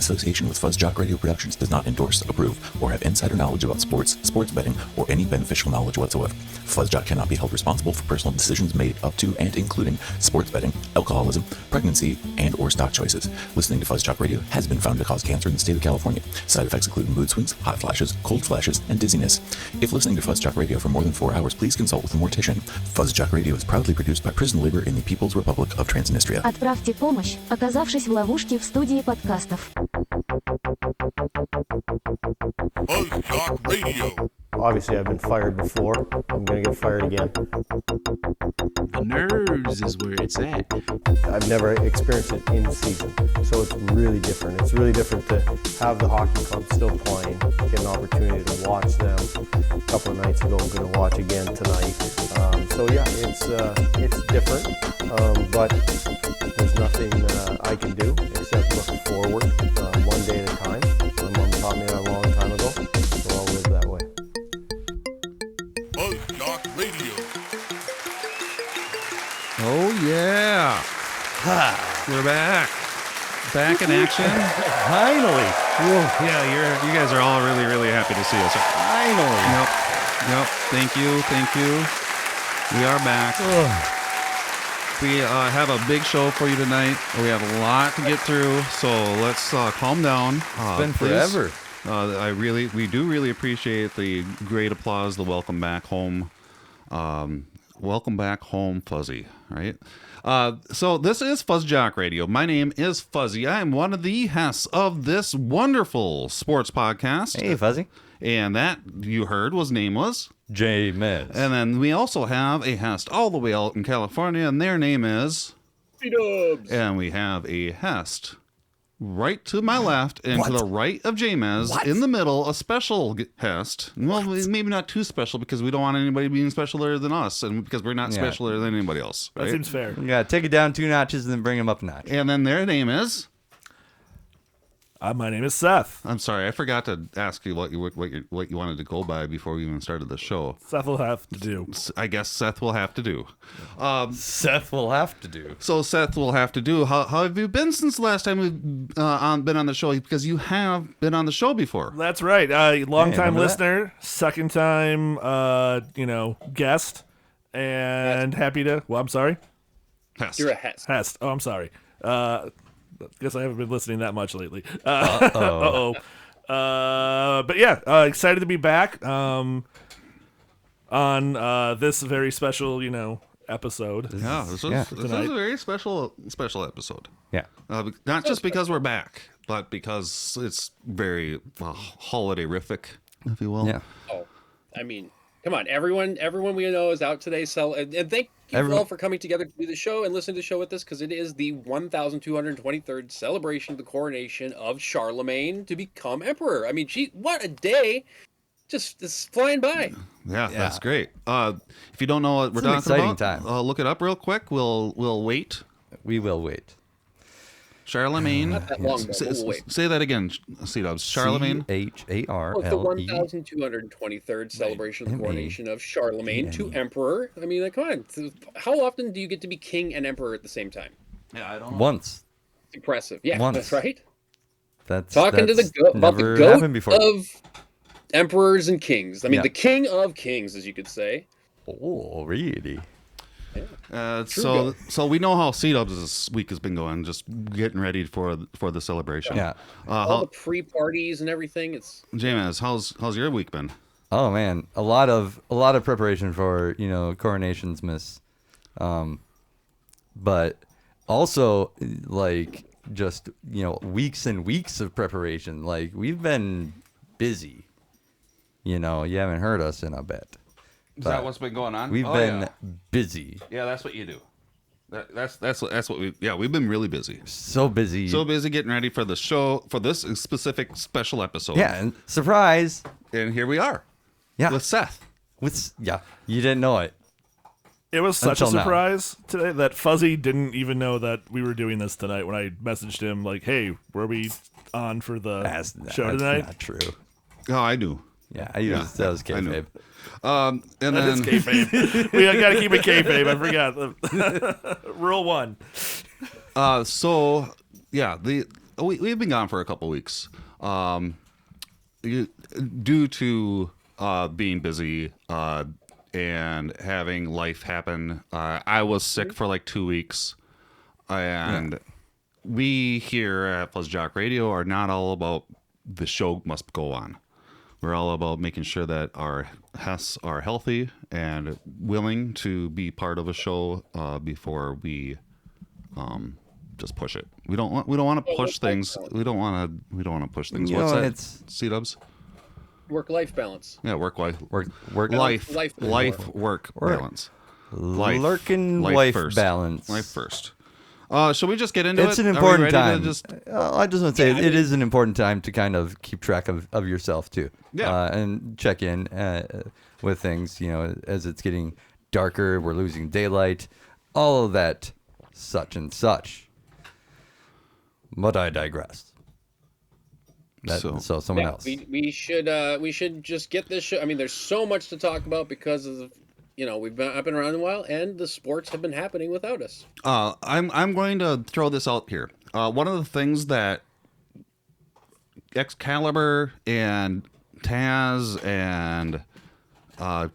association with FuzzJock Radio Productions, does not endorse, approve, or have insider knowledge about sports, sports betting, or any beneficial knowledge whatsoever. FuzzJock cannot be held responsible for personal decisions made up to and including sports betting, alcoholism, pregnancy, and or stock choices. Listening to FuzzJock Radio has been found to cause cancer in the state of California. Side effects include mood swings, hot flashes, cold flashes, and dizziness. If listening to FuzzJock Radio for more than 4 hours, please consult with a mortician. FuzzJock Radio is proudly produced by prison labor in the People's Republic of Transnistria. Отправьте помощь, оказавшись в ловушке в студии подкастов. FuzzJock Radio. Obviously, I've been fired before. I'm going to get fired again. The nerves is where it's at. I've never experienced it in season, so it's really different. It's really different to have the hockey club still playing, get an opportunity to watch them. A couple of nights ago, I'm going to watch again tonight. So yeah, it's different, but there's nothing I can do except look forward one day at a time. My mom taught me that a long time ago, so I'll live that way. FuzzJock Radio. Oh yeah, we're back in action. Finally! Whoa, yeah, you guys are all really happy to see us. Finally! Yep. Thank you. We are back. We have a big show for you tonight. We have a lot to get through, so let's calm down. It's been forever. We do really appreciate the great applause, the welcome back home. Welcome back home, Fuzzy, right? So this is FuzzJock Radio. My name is Fuzzy. I am one of the hosts of this wonderful sports podcast. Hey, Fuzzy. And that you heard name was J-Mez. And then we also have a host all the way out in California, and their name is C-Dubs. And we have a host right to my left and to the right of J-Mez, in the middle, a special host. Well, maybe not too special because we don't want anybody being specialer than us, and because we're not specialer than anybody else. Right? That seems fair. Yeah, take it down 2 notches and then bring them up a notch. And then their name is... my name is Seth. I'm sorry, I forgot to ask you what you wanted to go by before we even started the show. Seth will have to do. I guess Seth will have to do. Seth will have to do. So Seth will have to do. How have you been since the last time we've been on the show? Because you have been on the show before. That's right. Long-time Hey, listener, second-time, guest, and happy to. Well, I'm sorry. Hest. You're a Hest. Hest. Oh, I'm sorry. Guess I haven't been listening that much lately. Uh-oh. But yeah, excited to be back on this very special, episode. Yeah, this is a very special episode. Yeah. Not just because we're back, but because it's very holiday-rific, if you will. Yeah. Oh, I mean, come on, everyone we know is out today. And thank you all for coming together to do the show and listen to the show with us, because it is the 1,223rd celebration of the coronation of Charlemagne to become emperor. I mean, gee, what a day! Just is flying by. Yeah, that's great. If you don't know what we're talking exciting about, time. Look it up real quick. We'll wait. We will wait. Charlemagne. Not that long, but we'll wait. Say that again, C-Dubs. Charlemagne. C-H-A-R-L-E. It's the 1,223rd celebration of the coronation of Charlemagne to emperor. I mean, come on. How often do you get to be king and emperor at the same time? Yeah, I don't know. Once. It's impressive. Yeah, Once. that's right. That's Talking to about the goat of emperors and kings. I mean, the king of kings, as you could say. Oh, really? So we know how C-Dubs this week has been going, just getting ready for the celebration. Yeah. All the pre-parties and everything. It's J-Mez, how's your week been? Oh man, a lot of preparation for coronations, miss, but also like just weeks and weeks of preparation. Like we've been busy. You haven't heard us in a bit. Is that what's been going on? We've been busy. Yeah, that's what you do. That's what we've been really busy. So busy getting ready for the show, for this specific special episode. Yeah, and surprise. And here we are. Yeah. With Seth. You didn't know it. It was such a surprise today that Fuzzy didn't even know that we were doing this tonight when I messaged him like, "Hey, were we on for the show tonight?" That's not true. Oh, I knew. Yeah, that was kayfabe. And that then is kayfabe. We got to keep it kayfabe. I forgot. Rule 1. So yeah, we've been gone for a couple weeks, due to being busy and having life happen. I was sick for like 2 weeks, and we here at FuzzJockRadio are not all about the show must go on. We're all about making sure that our guests are healthy and willing to be part of a show before we just push it. We don't want to push things. We don't want to push things. You What's know, that? it's C-dubs? Work-life balance. Yeah, work life work life work balance. lurking life life first. balance. Life first. Should we just get into it? It's an Are we important ready to time. just- I just want to say it is an important time to kind of keep track of yourself too. Yeah. And check in with things. As it's getting darker, we're losing daylight, all of that, such and such. But I digress. So someone else. We should just get this show. I mean, there's so much to talk about because of I've been around a while, and the sports have been happening without us. I'm going to throw this out here. One of the things that Excalibur and Taz and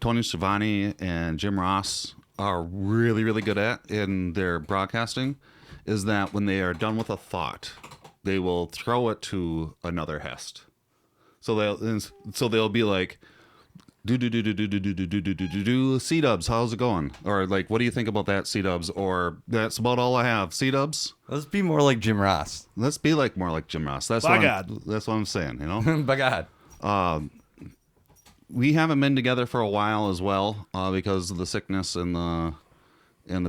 Tony Schiavone and Jim Ross are really, really good at in their broadcasting is that when they are done with a thought, they will throw it to another guest. So they'll be like, do C-dubs, how's it going? Or like, what do you think about that, C-dubs? Or that's about all I have, C-dubs. Let's be more like Jim Ross. Let's be more like Jim Ross. That's By what God. that's what I'm saying. By God. We haven't been together for a while as well because of the sickness and the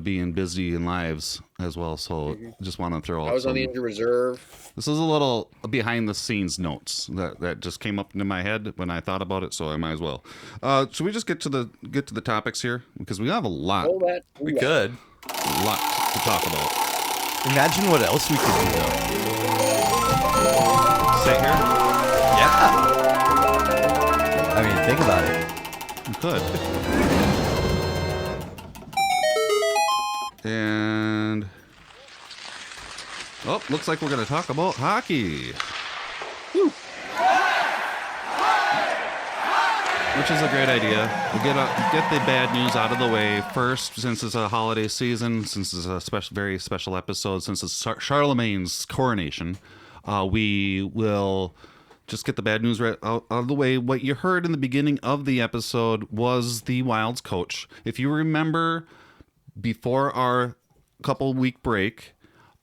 being busy in lives as well. So just want to throw out. I was on the injured reserve. This is a little behind the scenes notes that just came up into my head when I thought about it. So I might as well. Should we just get to the topics here because we have a lot. Hold that. We could. A lot to talk about. Imagine what else we could do though. Sit here. Yeah. I mean, think about it. We could. And looks like we're going to talk about hockey. Woo. Which is a great idea. We'll get the bad news out of the way first, since it's a holiday season, since it's a very special episode, since it's Charlemagne's coronation. We will just get the bad news right out of the way. What you heard in the beginning of the episode was the Wild's coach. If you remember, before our couple-week break,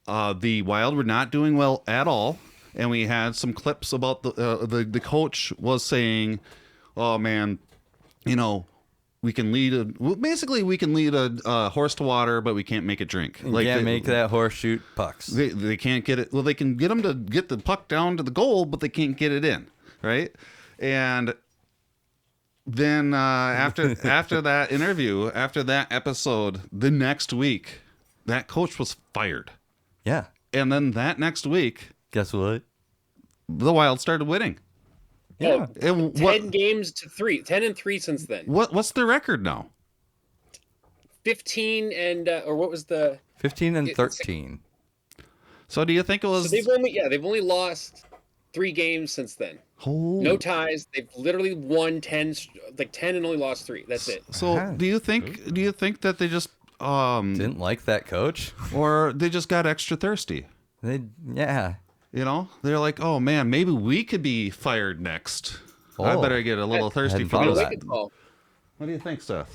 the Wild were not doing well at all, and we had some clips about the coach was saying, "Oh man, we can lead a horse to water, but we can't make it drink. Can't make that horse shoot pucks. They can't get it. Well, they can get them to get the puck down to the goal, but they can't get it in, right?" And then after that interview, after that episode, the next week, that coach was fired. Yeah. And then that next week, guess what? The Wild started winning. Yeah. 10 games to 3. 10-3 since then. What's their record now? 15 and or what was the 15 and 13. So do you think it was? So they've only lost 3 games since then. Oh. No ties. They've literally won 10 and only lost 3. That's it. So do you think that they just didn't like that coach, or they just got extra thirsty? Yeah. They're like, oh man, maybe we could be fired next. I better get a little thirsty for this. What do you think, Seth?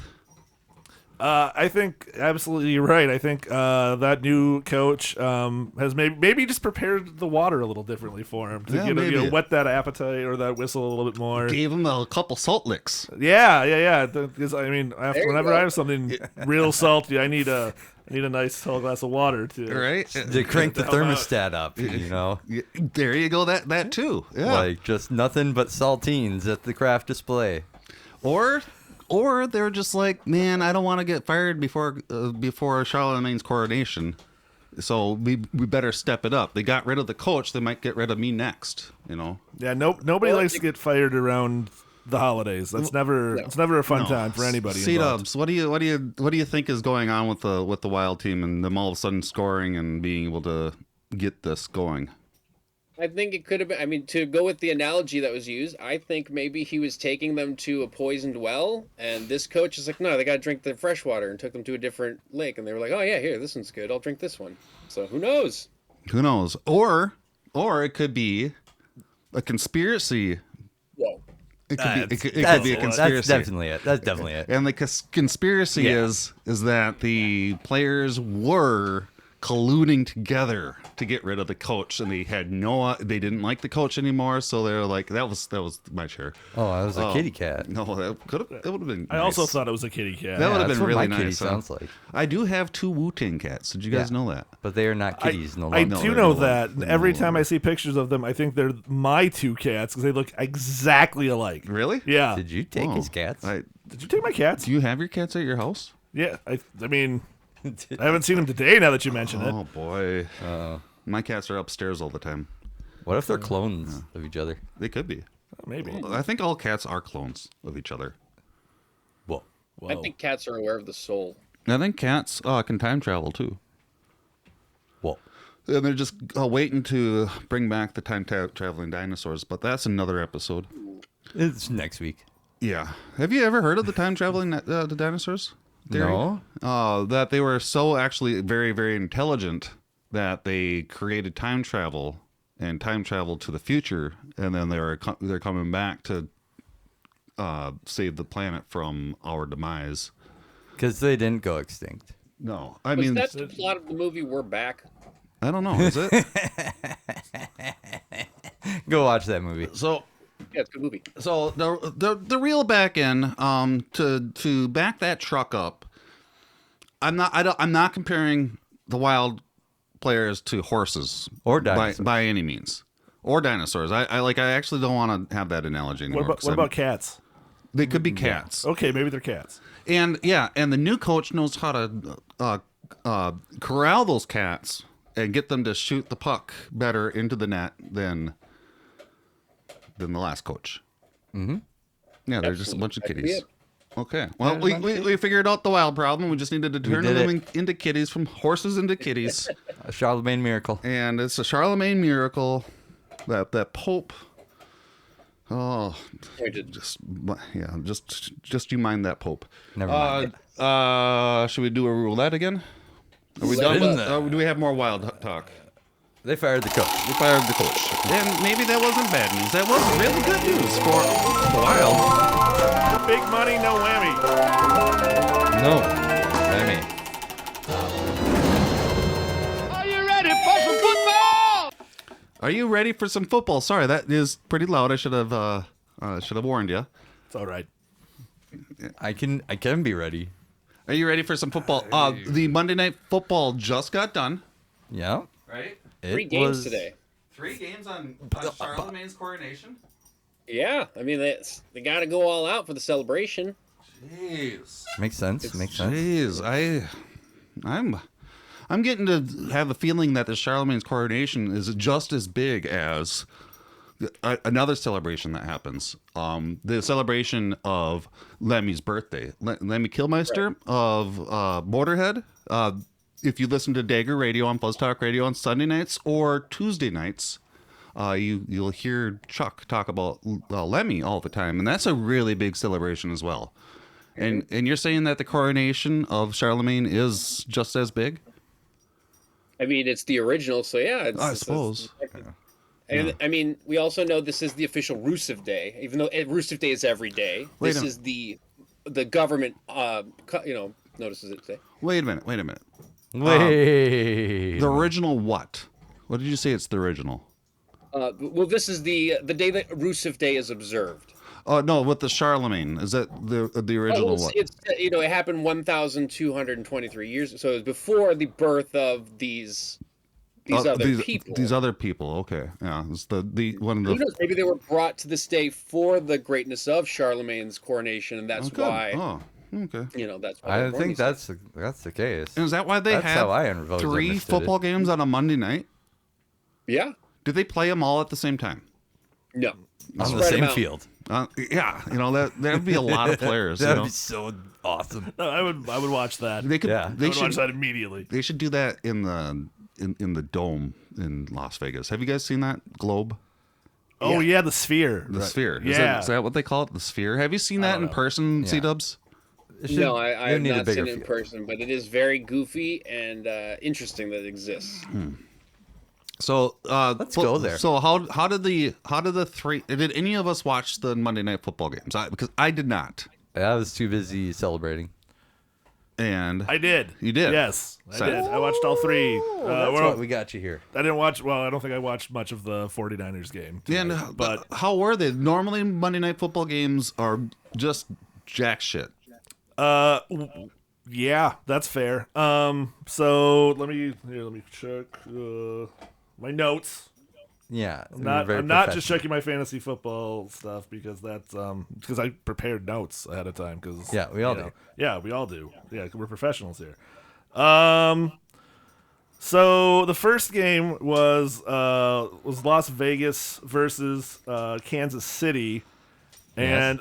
I think absolutely right. I think that new coach has maybe just prepared the water a little differently for him to get whet that appetite or that whistle a little bit more. Gave him a couple salt licks. Yeah. Because I mean, whenever I have something real salty, I need a nice tall glass of water to crank the thermostat up. There you go. That too. Yeah. Like just nothing but saltines at the craft display. Or they're just like, man, I don't want to get fired before Charlemagne's coronation, so we better step it up. They got rid of the coach; they might get rid of me next. Yeah, nobody likes to get fired around the holidays. It's never a fun time for anybody. C-dubs, what do you think is going on with the Wild team and them all of a sudden scoring and being able to get this going? I think it could have been. I mean, to go with the analogy that was used, I think maybe he was taking them to a poisoned well, and this coach is like, no, they got to drink the fresh water, and took them to a different lake, and they were like, oh yeah, here, this one's good. I'll drink this one. So who knows? Who knows? Or it could be a conspiracy. Whoa. It could be a conspiracy. That's definitely it. That's definitely it. And the conspiracy is that the players were colluding together to get rid of the coach, and they didn't like the coach anymore, so they're like, that was my chair. Oh, that was a kitty cat. No, that would have been I also thought it was a kitty cat. That would have that's been what really my kitty nice. sounds like. I do have 2 Wu-Tang cats. Did you guys know that? But they are not kitties. I longer. do know that. Every time I see pictures of them, I think they're my 2 cats because they look exactly alike. Really? Yeah. Did you take his cats? Did you take my cats? Do you have your cats at your house? Yeah. I mean, I haven't seen them today now that you mention it. Oh, boy. My cats are upstairs all the time. What if they're clones of each other? They could be. Maybe. I think all cats are clones of each other. Whoa. I think cats are aware of the soul. I think cats can time travel, too. Whoa. And they're just waiting to bring back the time traveling dinosaurs, but that's another episode. It's next week. Yeah. Have you ever heard of the time traveling the dinosaurs theory? No. That they were so actually very, very intelligent that they created time travel and time travel to the future, and then they're coming back to save the planet from our demise. Because they didn't go extinct. No, I mean that's the plot of the movie We're Back. I don't know. Is it? Go watch that movie. So. Yeah, it's a good movie. So the reel back in to back that truck up. I'm not comparing the Wild players to horses or dinosaurs by any means, or dinosaurs. I actually don't want to have that analogy anymore. What about cats? They could be cats. Yeah. Okay, maybe they're cats. And the new coach knows how to corral those cats and get them to shoot the puck better into the net than the last coach. Mm-hmm. Yeah, they're just a bunch of kitties. Okay. Well, we figured out the Wild problem. We just needed to turn them into kitties, from horses into kitties. A Charlemagne miracle. And it's a Charlemagne miracle. That Pope. Oh, just you mind that Pope. Never mind. Should we do a roulette again? Are we done? Do we have more Wild talk? They fired the coach. And maybe that wasn't bad news. That was really good news for Wild. Big money, no whammy. No whammy. Are you ready for some football? Are you ready for some football? Sorry, that is pretty loud. I should have warned you. It's all right. I can be ready. Are you ready for some football? The Monday Night Football just got done. Yeah. Right? 3 games today. 3 games on Charlemagne's coronation? Yeah, I mean, they got to go all out for the celebration. Jeez. Makes sense. Jeez, I'm getting to have the feeling that the Charlemagne's coronation is just as big as another celebration that happens. The celebration of Lemmy's birthday. Lemmy Kilmeister of Motorhead. If you listen to Dagger Radio on FuzzJockRadio on Sunday nights or Tuesday nights, you'll hear Chuck talk about Lemmy all the time, and that's a really big celebration as well. And you're saying that the coronation of Charlemagne is just as big? I mean, it's the original, so yeah. I suppose. And I mean, we also know this is the official Rusev Day, even though Rusev Day is every day. This is the government, notices it today. Wait a minute. The original what? What did you say? It's the original. Well, this is the day that Rusev Day is observed. Oh no, with the Charlemagne, is that the original what? It's it happened 1,223 years. So it was before the birth of these other people. These other people. Okay, yeah, it's the one of the. Who knows? Maybe they were brought to this day for the greatness of Charlemagne's coronation, and that's why. Oh. Okay. That's why I think that's the case. And is that why they have 3 football games on a Monday night? Yeah. Do they play them all at the same time? No. On the same field. Yeah, that'd be a lot of players. That'd be so awesome. No, I would watch that. They could. Yeah. I would watch that immediately. They should do that in in the dome in Las Vegas. Have you guys seen that globe? Oh yeah, the sphere. The sphere. Yeah. Is that what they call it? The sphere. Have you seen that in person, C-Dubs? No, I have not seen it in person, but it is very goofy and interesting that it exists. So let's go there. So how did any of us watch the Monday Night Football games? Because I did not. I was too busy celebrating. And I did. You did? Yes, I did. I watched all three. That's what we got you here. I didn't watch. Well, I don't think I watched much of the 49ers game. Tonight, Yeah, but how were they? Normally, Monday Night Football games are just jack shit. Yeah, that's fair. So let me check my notes. Yeah, I'm not just checking my fantasy football stuff because that's because I prepared notes ahead of time. Because we all do. Yeah, we all do. Yeah, we're professionals here. So the first game was Las Vegas versus Kansas City, and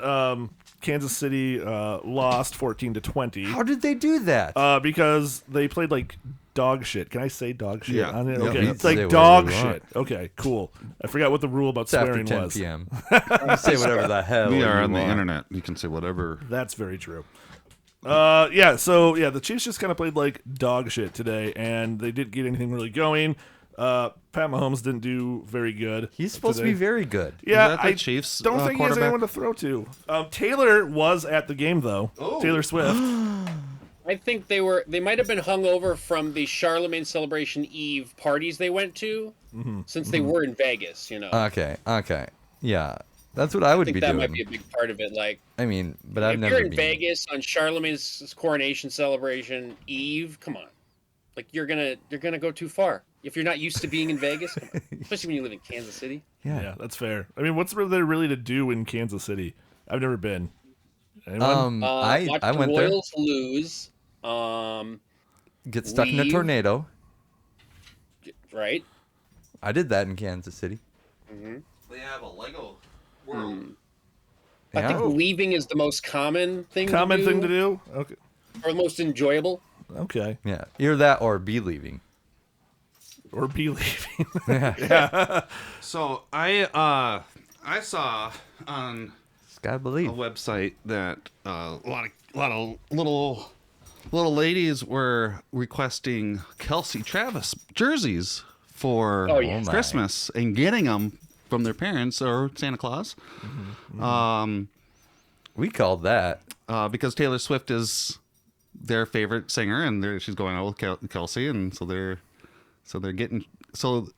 Kansas City lost 14-20. How did they do that? Because they played like dog shit. Can I say dog shit? Yeah. On it? Yeah, Okay, you it's can like say dog whatever you shit. Okay, cool. I forgot what the rule about It's after swearing 10 was. p.m. You can say whatever the hell We are you on the want. internet. You can say whatever. That's very true. So the Chiefs just kind of played like dog shit today, and they didn't get anything really going. Pat Mahomes didn't do very good. He's supposed today. to be very good. Yeah, the Chiefs don't think he has anyone to throw to. Taylor was at the game though. Oh. Taylor Swift. I think they might have been hungover from the Charlemagne Celebration Eve parties they went to, since they were in Vegas. Okay. Yeah, that's what I would I think be that doing. might be a big part of it. Like, I mean, but I've if never you're in been. Vegas on Charlemagne's coronation celebration Eve, come on, like you're gonna go too far if you're not used to being in Vegas, come on. Especially when you live in Kansas City. Yeah, that's fair. I mean, what's there really to do in Kansas City? I've never been. Anyone? I Watch went the there. Royals lose. Get stuck in a leave. tornado. Right. I did that in Kansas City. They have a Lego world. I think leaving is the most common thing. Thing to do. Okay. Or the most enjoyable. Okay. Yeah, either that or be leaving. Or be leaving. So I saw on Just gotta a believe. website that a lot of little ladies were requesting Kelce Travis jerseys for Oh, yes. Christmas and getting them from their parents or Santa Claus. We called that. Because Taylor Swift is their favorite singer, and she's going out with Kelce, and so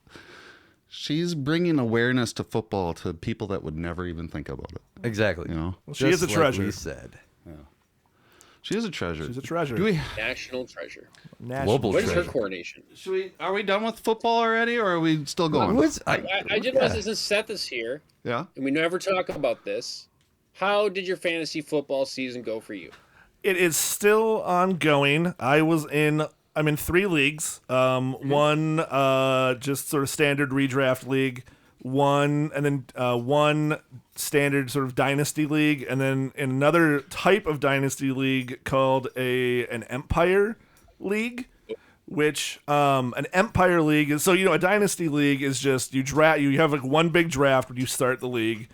she's bringing awareness to football to people that would never even think about it. Exactly. You know, Well, she is a Just treasure. Like we said. she is a treasure. She's a treasure. Do we? National treasure. Global What is her treasure. coronation? Are we done with football already, or are we still going? I did want to, since Seth is here, Yeah. and we never talk about this. How did your fantasy football season go for you? It is still ongoing. I'm in 3 leagues. One just sort of standard redraft league, one standard sort of dynasty league, and then in another type of dynasty league called an Empire League. Which an Empire League is, so a dynasty league is just you have like one big draft when you start the league.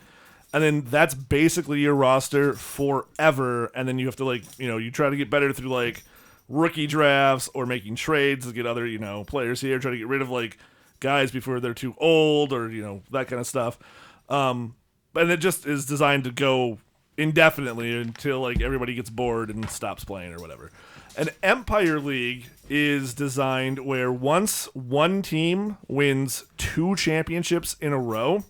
And then that's basically your roster forever. And then you have to you try to get better through like rookie drafts or making trades to get other, players here, try to get rid of like guys before they're too old or, that kind of stuff. And it just is designed to go indefinitely until like everybody gets bored and stops playing or whatever. An Empire League is designed where once one team wins 2 championships in a row,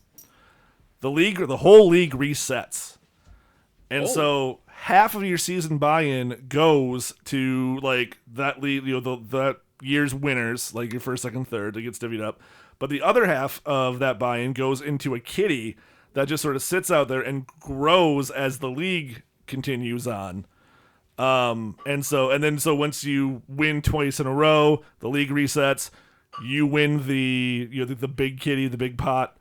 the whole league resets. And so half of your season buy-in goes to like that league, that year's winners, like your first, second, third, that gets divvied up. But the other half of that buy-in goes into a kitty that just sort of sits out there and grows as the league continues on. So once you win twice in a row, the league resets. You win the big kitty, the big pot.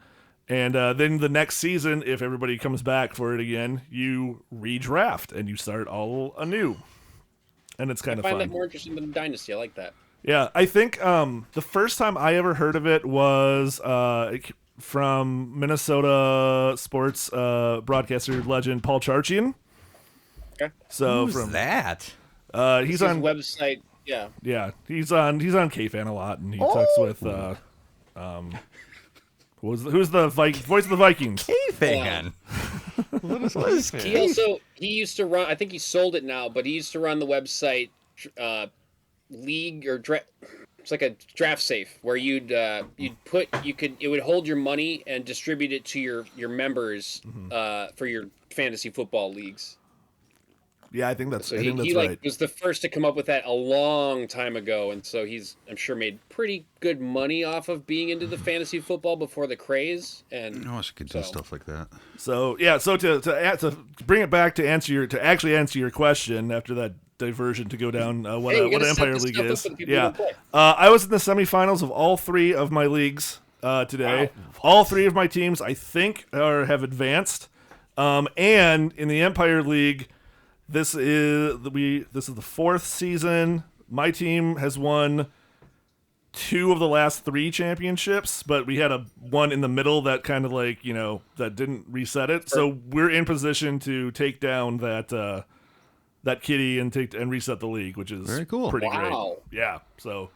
And then the next season, if everybody comes back for it again, you redraft and you start all anew. And it's kind of fun. I find that more interesting than Dynasty. I like that. Yeah, I think the first time I ever heard of it was from Minnesota sports broadcaster legend Paul Charchian. Okay. So Who's from that? He's on website. Yeah. Yeah, he's on KFan a lot, and he talks with who's the voice of the Vikings? KFan. He used to run. I think he sold it now, but he used to run the website league or it's like a draft safe where it would hold your money and distribute it to your members for your fantasy football leagues. Yeah, I think that's he right. Was the first to come up with that a long time ago, and so he's, I'm sure, made pretty good money off of being into the fantasy football before the craze. And I wish I could do stuff like that. So yeah, so to bring it back to actually answer your question after that diversion to go down what an Empire League is. Yeah, I was in the semifinals of all three of my leagues today. Wow. All three of my teams, I think, have advanced, and in the Empire League. This is the fourth season. My team has won 2 of the last 3 championships, but we had one in the middle that kind of that didn't reset it. So we're in position to take down that kitty and reset the league, which is very cool. Pretty great. Yeah. So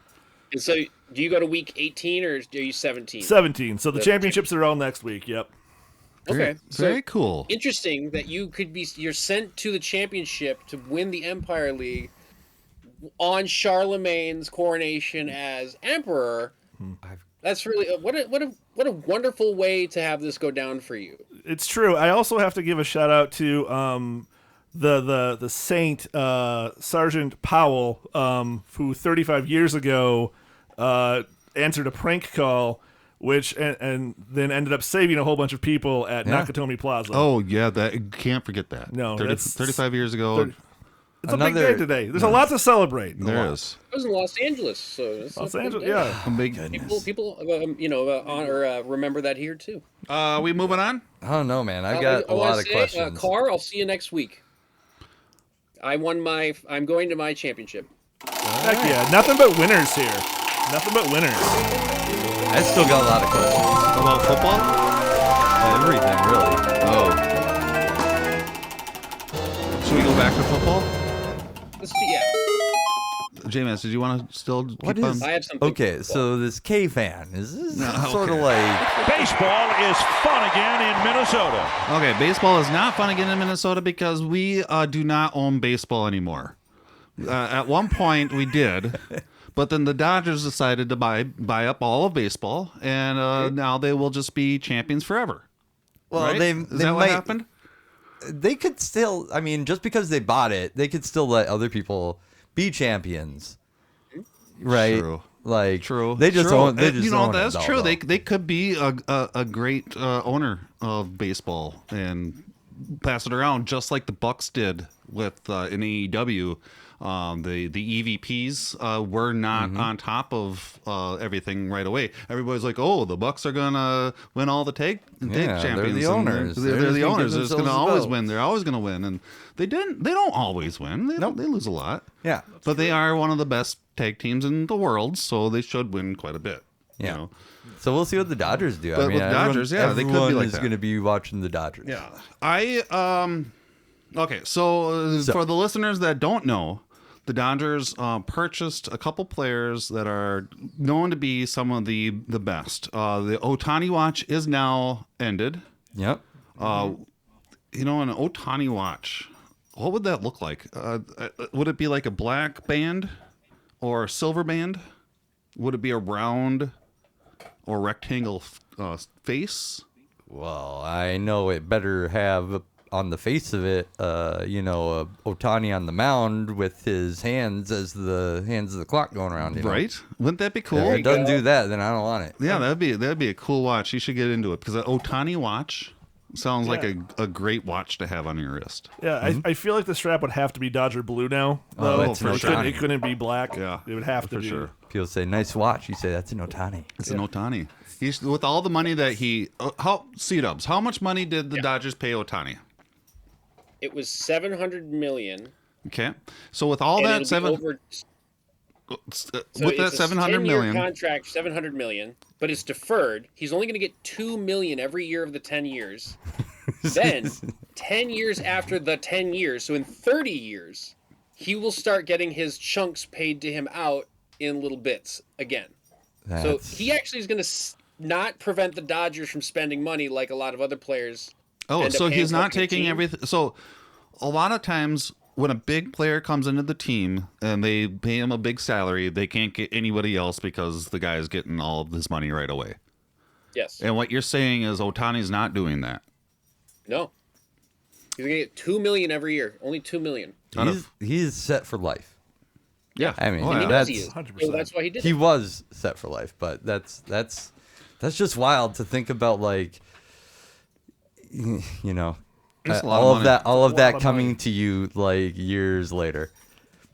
do you go to week 18 or are you 17? 17. So the championships are all next week. Yep. Okay, very cool. Interesting that you're sent to the championship to win the Empire League on Charlemagne's coronation as emperor. That's really what a wonderful way to have this go down for you. It's true. I also have to give a shout out to the Saint Sergeant Powell, who 35 years ago answered a prank call. Which and then ended up saving a whole bunch of people at Nakatomi Plaza. Oh yeah, can't forget that. No, 35 years ago. It's a big day today. There's a lot to celebrate. There is. I was in Los Angeles, so it's Los Angeles, yeah. People, remember that here too. We moving on? I don't know, man. I got a lot of questions. Carr, I'll see you next week. I'm going to my championship. Heck yeah! Nothing but winners here. Nothing but winners. I still got a lot of questions. About football? Everything, really. Oh. Should we go back to football? Let's see, yeah. J-Man, did you want to still keep on? I have something. Okay, so this K-fan, is this sort of like... Baseball is fun again in Minnesota. Okay, baseball is not fun again in Minnesota because we do not own baseball anymore. At one point, we did... But then the Dodgers decided to buy up all of baseball, and now they will just be champions forever. Well, right? Is that what happened? They could still, I mean, just because they bought it, they could still let other people be champions, right? True. True. They just own. They just own that's it all, true. though. They could be a great owner of baseball and pass it around, just like the Bucks did with in AEW. The EVPs were not on top of everything right away. Everybody's like, "Oh, the Bucks are gonna win all the tag champions. They're the owners. They're the owners. They're just gonna always win. They're always gonna win." And they didn't. They don't always win. They lose a lot. Yeah, but they are one of the best tag teams in the world, so they should win quite a bit. Yeah. You know? So we'll see what the Dodgers do. But I mean, with Dodgers, they could be like everyone is that. going to be watching the Dodgers. Yeah. Okay, so for the listeners that don't know, the Dodgers purchased a couple players that are known to be some of the best. The Ohtani watch is now ended. Yep. An Ohtani watch, what would that look like? Would it be like a black band or a silver band? Would it be a round or rectangle face? Well, I know it better have on the face of it, Ohtani on the mound with his hands as the hands of the clock going around. You know? Right? Wouldn't that be cool? If it doesn't do that, then I don't want it. Yeah, that'd be a cool watch. You should get into it because an Ohtani watch sounds like a great watch to have on your wrist. Yeah, I feel like the strap would have to be Dodger blue now. Oh, for sure. It couldn't be black. Yeah, it would have to be. Sure. People say nice watch. You say that's an Ohtani. It's an Ohtani. He's with all the money that how much money did the Dodgers pay Ohtani? It was $700 million. Okay, so with all that with that 700 million contract, 700 million, but it's deferred. He's only going to get 2 million every year of the 10 years. Then 10 years after the 10 years, so in 30 years, he will start getting his chunks paid to him out in little bits again. So he actually is going to not prevent the Dodgers from spending money like a lot of other players. Oh, so he's not taking everything. So a lot of times when a big player comes into the team and they pay him a big salary, they can't get anybody else because the guy's getting all of this money right away. Yes. And what you're saying is Ohtani's not doing that. No. He's going to get 2 million every year. Only 2 million. He's set for life. Yeah. I mean, that's 100%. So that's why he did it. He was set for life, but that's just wild to think about, like, you know, all of that coming to you like years later.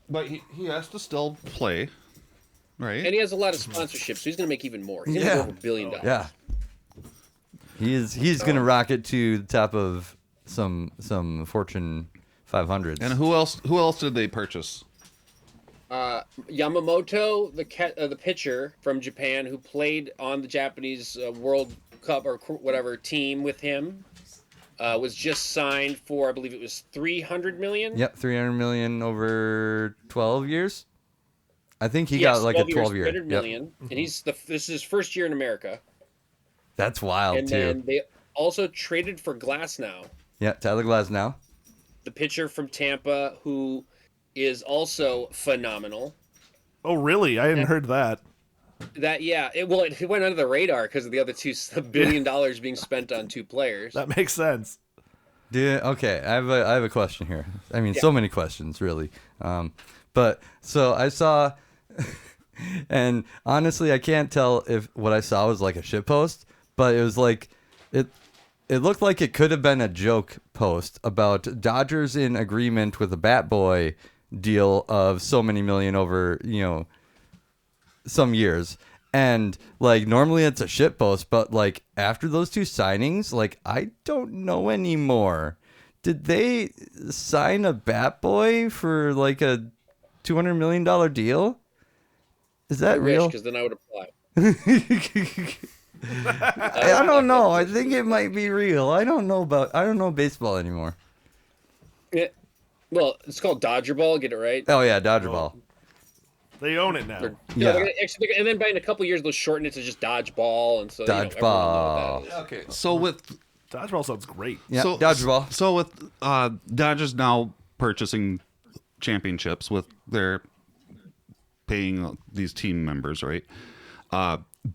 But he has to still play, right? And he has a lot of sponsorships, so he's going to make even more. He's going to go over $1 billion. Yeah. He's going to rocket to the top of some Fortune 500s. And who else did they purchase? Yamamoto, the pitcher from Japan who played on the Japanese World Cup or whatever team with him, was just signed for, I believe it was $300 million. Yep, $300 million over 12 years. I think he got like a 12-year. $300 million, and this is his first year in America. That's wild and too. And then they also traded for Glasnow. Yeah, Tyler Glasnow, the pitcher from Tampa, who is also phenomenal. Oh, really? I hadn't heard that. It went under the radar because of the other $2 billion being spent on 2 players. That makes sense. Dude, okay, I have a question here. I mean, so many questions, really. But so I saw, and honestly, I can't tell if what I saw was like a shit post, but it was like it looked like it could have been a joke post about Dodgers in agreement with a Bat Boy deal of so many million over, some years. And like normally it's a shit post, but like after those 2 signings, like I don't know anymore. Did they sign a Bat Boy for like a $200 million deal? Is that real? Because then I would apply. I don't know. I think it might be real. I don't know baseball anymore. Yeah. Well, it's called Dodger Ball. Get it right? Oh yeah, Dodger Ball. They own it now. And then by in a couple years they'll shorten it to just Dodgeball, and so Dodgeball. Okay, so with Dodgeball sounds great. Yeah, Dodgeball. So with Dodgers now purchasing championships with their paying these team members, right?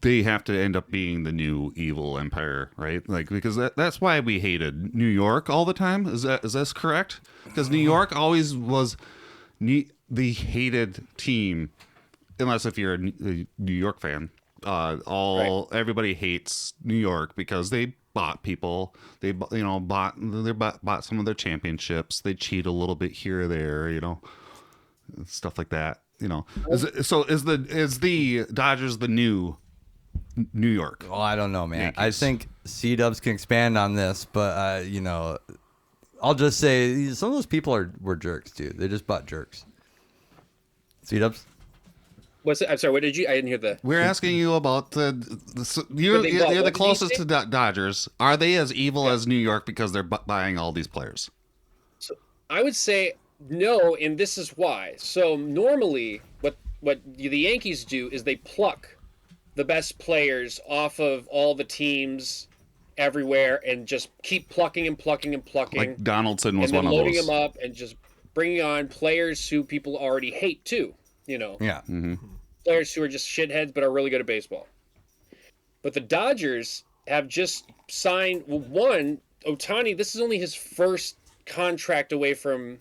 They have to end up being the new evil empire, right? Like because that's why we hated New York all the time. Is this correct? Because New York always was the hated team, unless if you're a New York fan. Everybody hates New York because they bought people. They bought some of their championships. They cheat a little bit here or there, stuff like that. Is the Dodgers the new New York? Oh, I don't know, man. Yankees. I think C-Dubs can expand on this, but I'll just say some of those people were jerks, dude. They just bought jerks. C-Dubs? What's it? I'm sorry. What did you? I didn't hear the. We're asking you about you're the closest to Dodgers. Are they as evil as New York because they're buying all these players? So I would say no, and this is why. So normally, what the Yankees do is they pluck the best players off of all the teams everywhere and just keep plucking and plucking and plucking. Like Donaldson was and then one of those. Loading them up and just bringing on players who people already hate too. Yeah. Mm-hmm. Players who are just shitheads but are really good at baseball. But the Dodgers have just signed Ohtani. This is only his first contract away from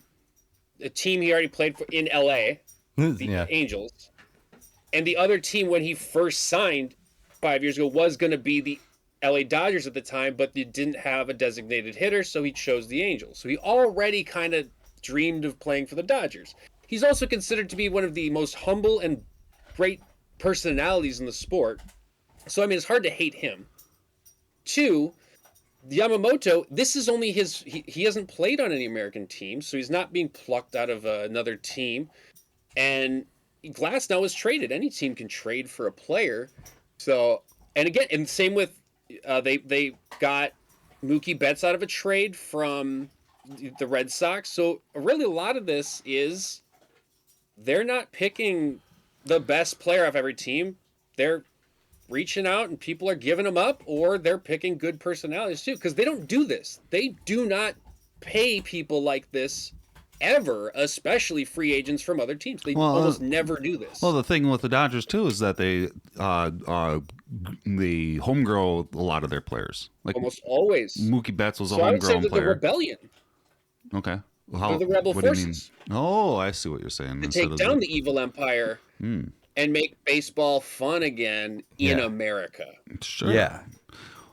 a team he already played for in LA, the Angels. And the other team when he first signed 5 years ago was going to be the LA Dodgers at the time, but they didn't have a designated hitter, so he chose the Angels. So he already kind of dreamed of playing for the Dodgers. He's also considered to be one of the most humble and great personalities in the sport. So, I mean, it's hard to hate him. 2, Yamamoto, this is only he hasn't played on any American team, so he's not being plucked out of another team. And Glass now is traded. Any team can trade for a player. So, and again, and same with they got Mookie Betts out of a trade from the Red Sox. So really, a lot of this is they're not picking the best player of every team. They're reaching out and people are giving them up, or they're picking good personalities too, because they don't do this. They do not pay people like this ever, especially free agents from other teams. They almost never do this. Well, the thing with the Dodgers too is that they home grow a lot of their players. Like almost always. Mookie Betts was a I would say homegrown they're player. the rebellion. Okay. They're the rebel what do you mean? forces. Oh, I see what you're saying. To take down the evil empire and make baseball fun again in America. Sure. Yeah.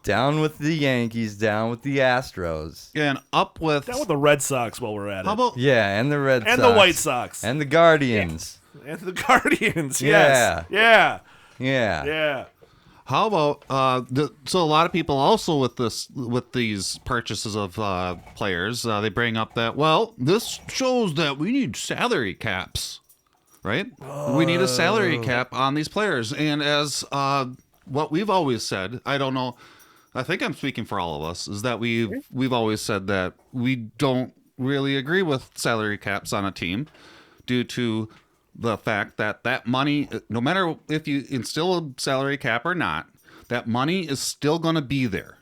Down with the Yankees, down with the Astros. And up with... Down with the Red Sox while we're at it. How about... Yeah, and the Red Sox. And the White Sox. And the Guardians. Yeah. And the Guardians, yes. Yeah. Yeah. How about so a lot of people also with these purchases of players, they bring up that, well, this shows that we need salary caps, right? We need a salary cap on these players. And as what we've always said, I don't know, I think I'm speaking for all of us, is that we've always said that we don't really agree with salary caps on a team due to the fact that money, no matter if you instill a salary cap or not, that money is still going to be there.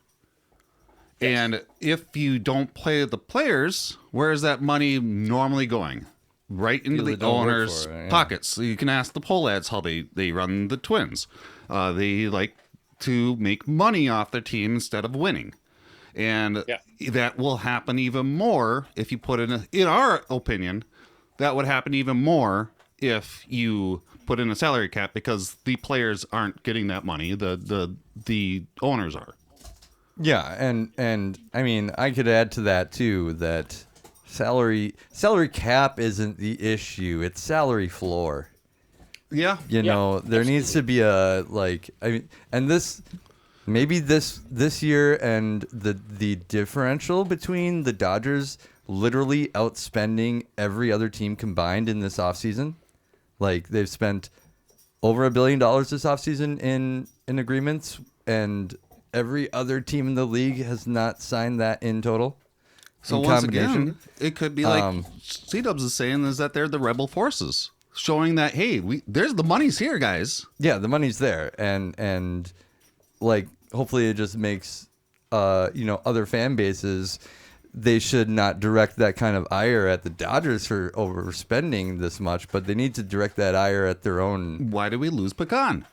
And if you don't play the players, where is that money normally going? Right into the owners' pockets. So you can ask the Pohlads how they run the Twins. They like to make money off their team instead of winning. And that will happen even more if you put in our opinion, that would happen even more if you put in a salary cap, because the players aren't getting that money, the owners are. Yeah, and I mean, I could add to that too that salary cap isn't the issue, it's salary floor. Yeah. You know, there needs to be a and this maybe this year and the differential between the Dodgers literally outspending every other team combined in this offseason. Like, they've spent over $1 billion this offseason in agreements, and every other team in the league has not signed that in total. So once again, it could be like C-Dubs is saying, is that they're the rebel forces, showing that, hey, there's the money's here, guys. Yeah, the money's there, and like, hopefully it just makes other fan bases, they should not direct that kind of ire at the Dodgers for overspending this much, but they need to direct that ire at their own. Why do we lose Pecan?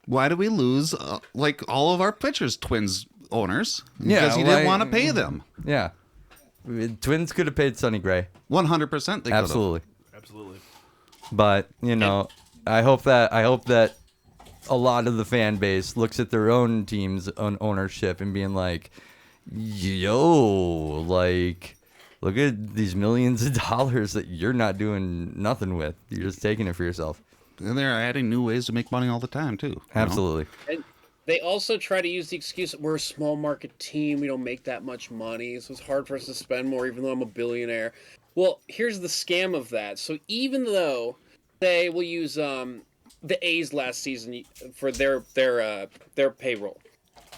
Why do we lose like all of our pitchers, Twins owners? Because he didn't want to pay them. Yeah, Twins could have paid Sonny Gray. 100%. They could have. Absolutely. But I hope that a lot of the fan base looks at their own team's own ownership and being like, yo, like, look at these millions of dollars that you're not doing nothing with. You're just taking it for yourself. And they're adding new ways to make money all the time, too. Absolutely. And they also try to use the excuse that we're a small market team. We don't make that much money, so it's hard for us to spend more, even though I'm a billionaire. Well, here's the scam of that. So even though they will use the A's last season for their payroll,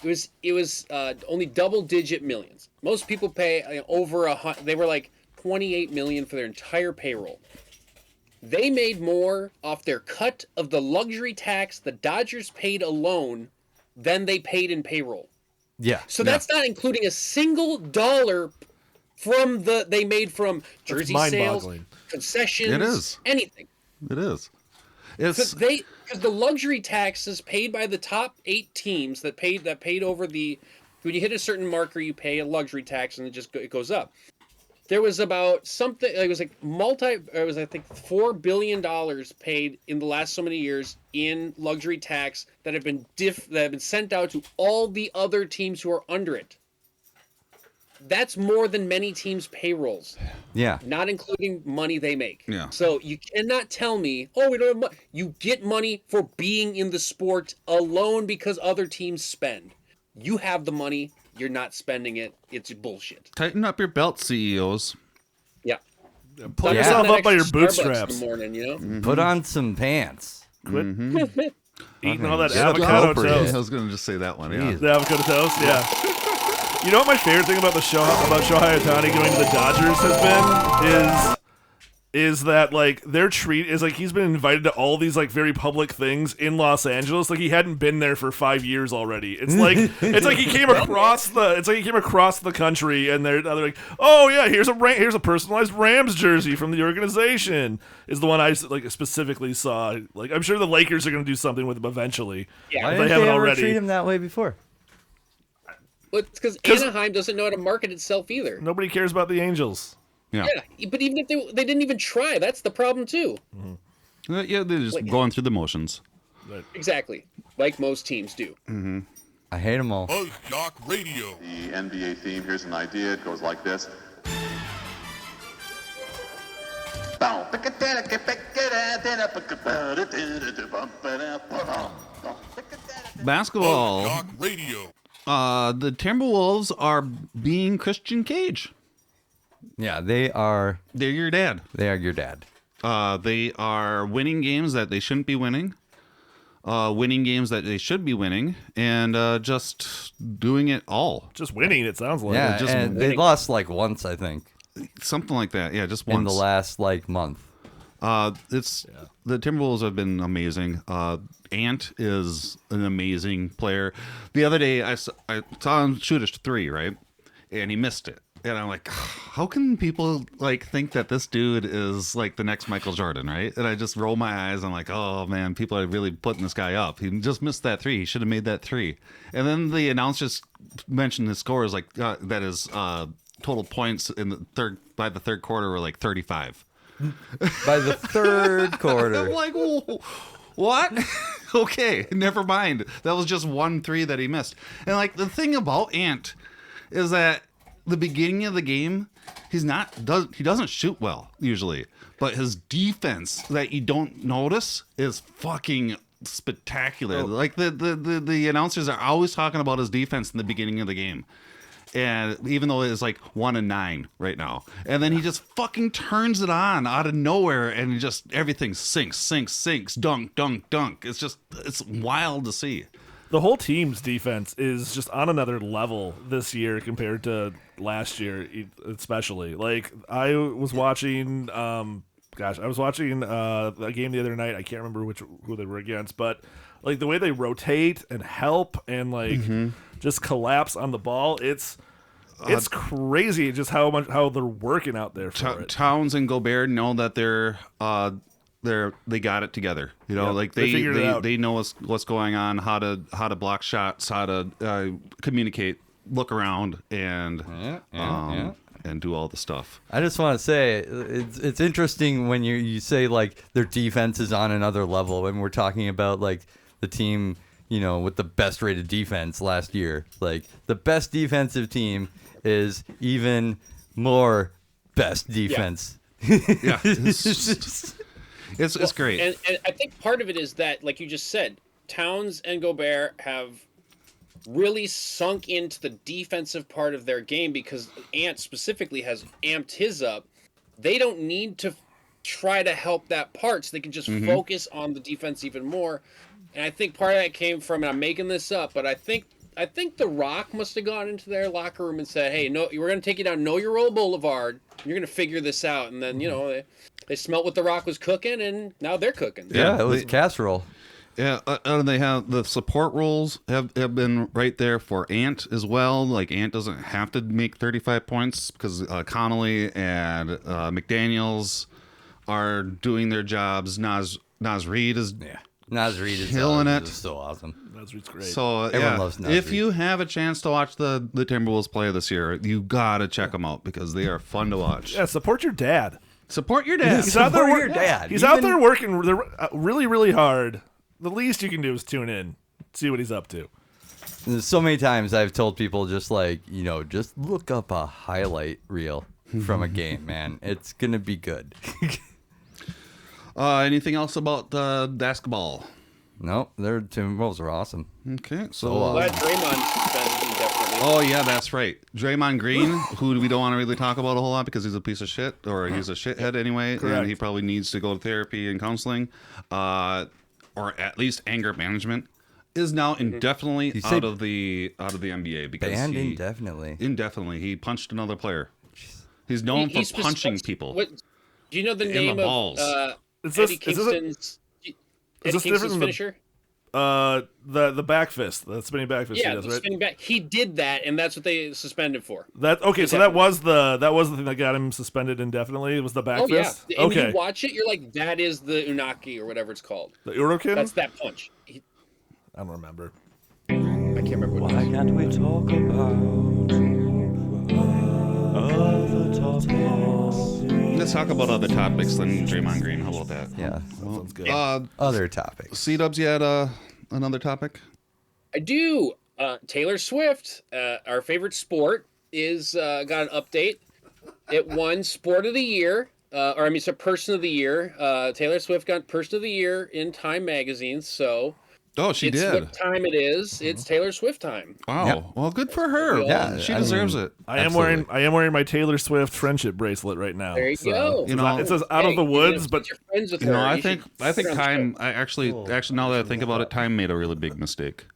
it was only double-digit millions. Most people pay over they were like $28 million for their entire payroll. They made more off their cut of the luxury tax the Dodgers paid alone than they paid in payroll. Yeah. So that's not including a single dollar from they made from jersey sales, concessions, anything. It is. Because the luxury tax is paid by the top 8 teams that paid over when you hit a certain marker, you pay a luxury tax and it goes up. There was about something, it was like I think $4 billion paid in the last so many years in luxury tax that have been sent out to all the other teams who are under it. That's more than many teams' payrolls. Yeah. Not including money they make. Yeah. So you cannot tell me, we don't have money. You get money for being in the sport alone because other teams spend. You have the money. You're not spending it. It's bullshit. Tighten up your belt, CEOs. Yeah. Pull yourself up by your bootstraps. In the morning, you know? Put on some pants. Quit eating all that Get avocado over it. toast. I was going to just say that one. Yeah. The avocado toast, yeah. You know what my favorite thing about Shohei Ohtani going to the Dodgers has been is that like their treat is like he's been invited to all these like very public things in Los Angeles, like he hadn't been there for 5 years already. It's like he came across the country, and they're like, oh yeah, here's a personalized Rams jersey from the organization. Is the one I like specifically saw. Like I'm sure the Lakers are going to do something with him eventually. Yeah, why didn't they ever treat him that way before? Well, it's because Anaheim doesn't know how to market itself either. Nobody cares about the Angels. Yeah, but even if they didn't even try, that's the problem too. Mm-hmm. Yeah, they're just going through the motions. Exactly, like most teams do. Mm-hmm. I hate them all. FuzzJockRadio. The NBA theme, here's an idea. It goes like this. Basketball. FuzzJockRadio. The Timberwolves are being Christian Cage. Yeah, they are. They're your dad. They are your dad. They are winning games that they shouldn't be winning, winning games that they should be winning, and just doing it all. Just winning, it sounds like. Yeah, just and they lost like once, I think. Something like that. Yeah, just once. In the last like month. The Timberwolves have been amazing. Ant is an amazing player. The other day I saw him shoot a 3, right? And he missed it. And I'm like, how can people like think that this dude is like the next Michael Jordan, right? And I just roll my eyes. I'm like, oh man, people are really putting this guy up. He just missed that 3. He should have made that 3. And then the announcers mentioned his scores like that his total points in the by the third quarter were like 35. By the third quarter. I'm like, whoa, what? Okay, never mind. That was just 1 3 that he missed. And like the thing about Ant is that the beginning of the game, he doesn't shoot well usually, but his defense that you don't notice is fucking spectacular. Like the announcers are always talking about his defense in the beginning of the game. And even though it's like 1-9 right now, and then he just fucking turns it on out of nowhere, and just everything sinks, dunk. It's wild to see. The whole team's defense is just on another level this year compared to last year, especially. Like I was watching, a game the other night. I can't remember who they were against, but like the way they rotate and help and like just collapse on the ball, it's crazy just how they're working out there for it. Towns and Gobert know that they got it together. You know, like they know what's going on, how to block shots, how to communicate, look around, and and do all the stuff. I just want to say it's interesting when you say like their defense is on another level, and we're talking about like the team, you know, with the best rated defense last year. Like the best defensive team is even more best defense. Yeah. It's great. And I think part of it is that, like you just said, Towns and Gobert have really sunk into the defensive part of their game because Ant specifically has amped his up. They don't need to try to help that part, so they can just focus on the defense even more. And I think part of that came from, and I'm making this up, but I think The Rock must have gone into their locker room and said, hey, no, we're going to take you down Know Your Role Boulevard. You're going to figure this out. And then, you know, they smelt what The Rock was cooking, and now they're cooking. Yeah, it was casserole. Yeah, and they have the support roles have been right there for Ant as well. Like Ant doesn't have to make 35 points because Connolly and McDaniels are doing their jobs. Nas Reed is Nas Reed is killing it. Is so awesome. Nas Reed's great. So everyone loves Nas Reed. If you have a chance to watch the Timberwolves play this year, you gotta check them out because they are fun to watch. Yeah, support your dad. Support your dad. He's out there your dad. He's out there working really, really hard. The least you can do is tune in, see what he's up to. There's so many times I've told people just like, you know, just look up a highlight reel from a game, man. It's gonna be good. Anything else about basketball? No, their Timberwolves are awesome. Okay, so glad Draymond's been indefinitely Oh, yeah, that's right. Draymond Green, who we don't want to really talk about a whole lot because he's a piece of shit, or he's a shithead anyway, and he probably needs to go to therapy and counseling, or at least anger management, is now indefinitely out of the NBA because banned indefinitely. Indefinitely, he punched another player. He's known for punching people. Do you know the name the of balls. Eddie Kingston's finisher? The back fist, the spinning back fist. Yeah, he does, the right? spinning back. He did that, and that's what they suspended for. That okay? So that was the thing that got him suspended indefinitely. It was the back fist. Yeah. And you watch it, you're like, that is the Unaki or whatever it's called. The Urokin. That's that punch. I don't remember. I can't remember. Why can't we talk about other topics? Let's talk about other topics than Draymond Green. How about that? Yeah, that sounds good. Other topics. C-Dubs, you had another topic? I do. Taylor Swift, our favorite sport, is got an update. It won Sport of the Year, Person of the Year. Taylor Swift got Person of the Year in Time magazine. So, she did. What time it is? It's Taylor Swift time. Wow. Yeah. Well, good for her. Yeah, she deserves it. I am wearing my Taylor Swift friendship bracelet right now. There you go. You know, it says "Out of the Woods," but you're friends with you her. know, I You think should Time. I actually now that I think about it, Time made a really big mistake.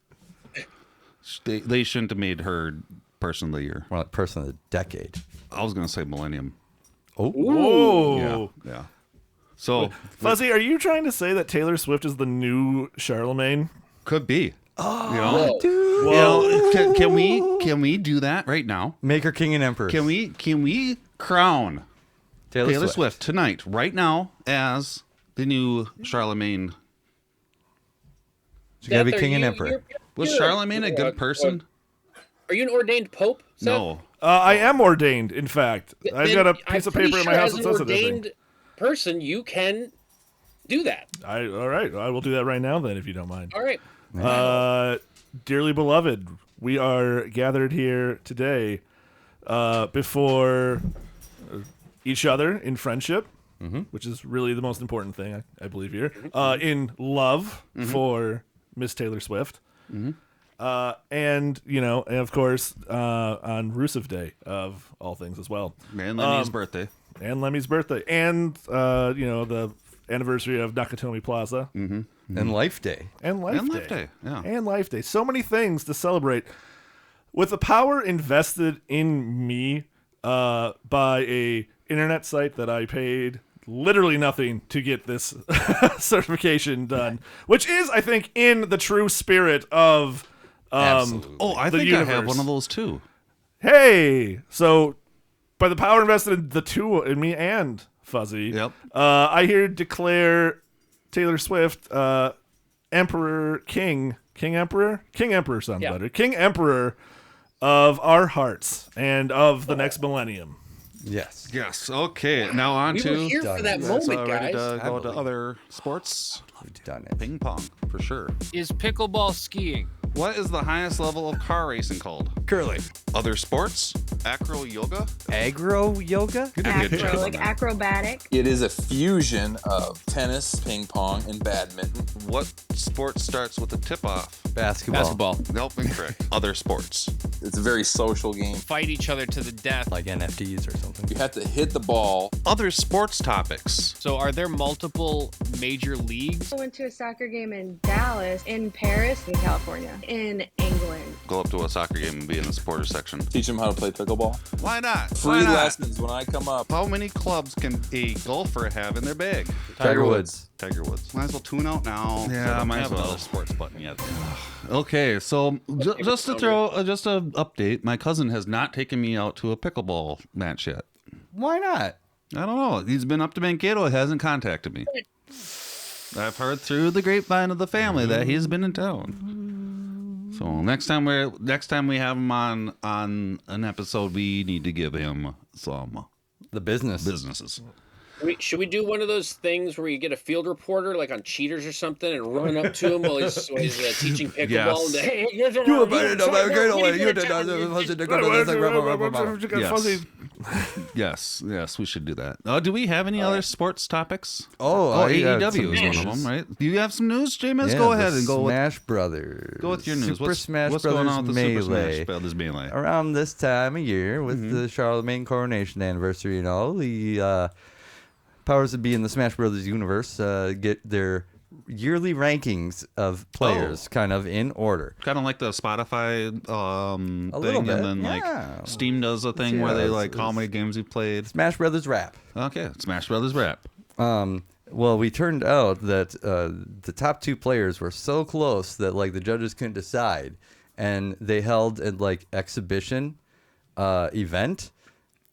They shouldn't have made her Person of the Year. Well, Person of the Decade. I was gonna say Millennium. Oh, yeah. So, Fuzzy, are you trying to say that Taylor Swift is the new Charlemagne? Could be. Oh, you know, dude. You know, can we do that right now? Make her king and empress. Can we crown Taylor Swift tonight, right now, as the new Charlemagne? She gotta be king and emperor. Was Charlemagne a good person? Are you an ordained pope, Seth? No. I am ordained. In fact, I've got a piece of paper in my house that says it. As an ordained person, you can do that. All right. I will do that right now then, if you don't mind. All right. Dearly beloved, we are gathered here today before each other in friendship, which is really the most important thing, I believe here, in love for Miss Taylor Swift. And, and of course, on Rusev Day, of all things as well. And Lemmy's birthday. And Lemmy's birthday. And, the anniversary of Nakatomi Plaza. And Life Day. And Life Day. Yeah. And Life Day. So many things to celebrate. With the power invested in me by a internet site that I paid literally nothing to get this certification done, which is, I think, in the true spirit of I think universe. I have one of those too. Hey, so by the power invested in the two, in me and Fuzzy, I here declare Taylor Swift Emperor King Emperor sounds better. King Emperor of our hearts and of the next millennium. Yes. Okay. Now on to. We were here for that moment, ready guys. to go to other sports. Done it. Ping pong for sure. Is pickleball skiing? What is the highest level of car racing called? Curling. Other sports? Acro yoga? Agro yoga? Acro, like acrobatic. It is a fusion of tennis, ping pong, and badminton. What sport starts with a tip-off? Basketball. Nope, incorrect. Other sports. It's a very social game. Fight each other to the death. Like NFTs or something. You have to hit the ball. Other sports topics. So are there multiple major leagues? I went to a soccer game in Dallas, in Paris, in California, in England. Go up to a soccer game and be in the supporter section. Teach them how to play pickleball. Why not? Free lessons when I come up. How many clubs can a golfer have in their bag? Tiger Woods. Might as well tune out now. Yeah, I might might as have well. another sports button yet. Okay, so just to throw just an update, my cousin has not taken me out to a pickleball match yet. Why not? I don't know. He's been up to Mankato. Hasn't contacted me. I've heard through the grapevine of the family that he's been in town. So next time we have him on an episode, we need to give him some businesses. Should we do one of those things where you get a field reporter, like on Cheaters or something, and run up to him while he's teaching pickleball? Yes. And, hey, here's You Yes, we should do that. Do we have any other sports topics? AEW is one of them, right? Do you have some news, James? Yeah, go ahead and go Smash Brothers. Go with your news. Super Smash what's Brothers going on with the Melee. Super Smash Brothers Melee? Around this time of year, with the Charlemagne coronation anniversary and all, the powers that be in the Smash Brothers universe get their yearly rankings of players kind of in order. Kind of like the Spotify thing, little bit, and then like Steam does a thing where they like how many games you've played. Smash Brothers Rap. Okay, Smash Brothers Rap. Well, we turned out that the top two players were so close that like the judges couldn't decide, and they held a like exhibition event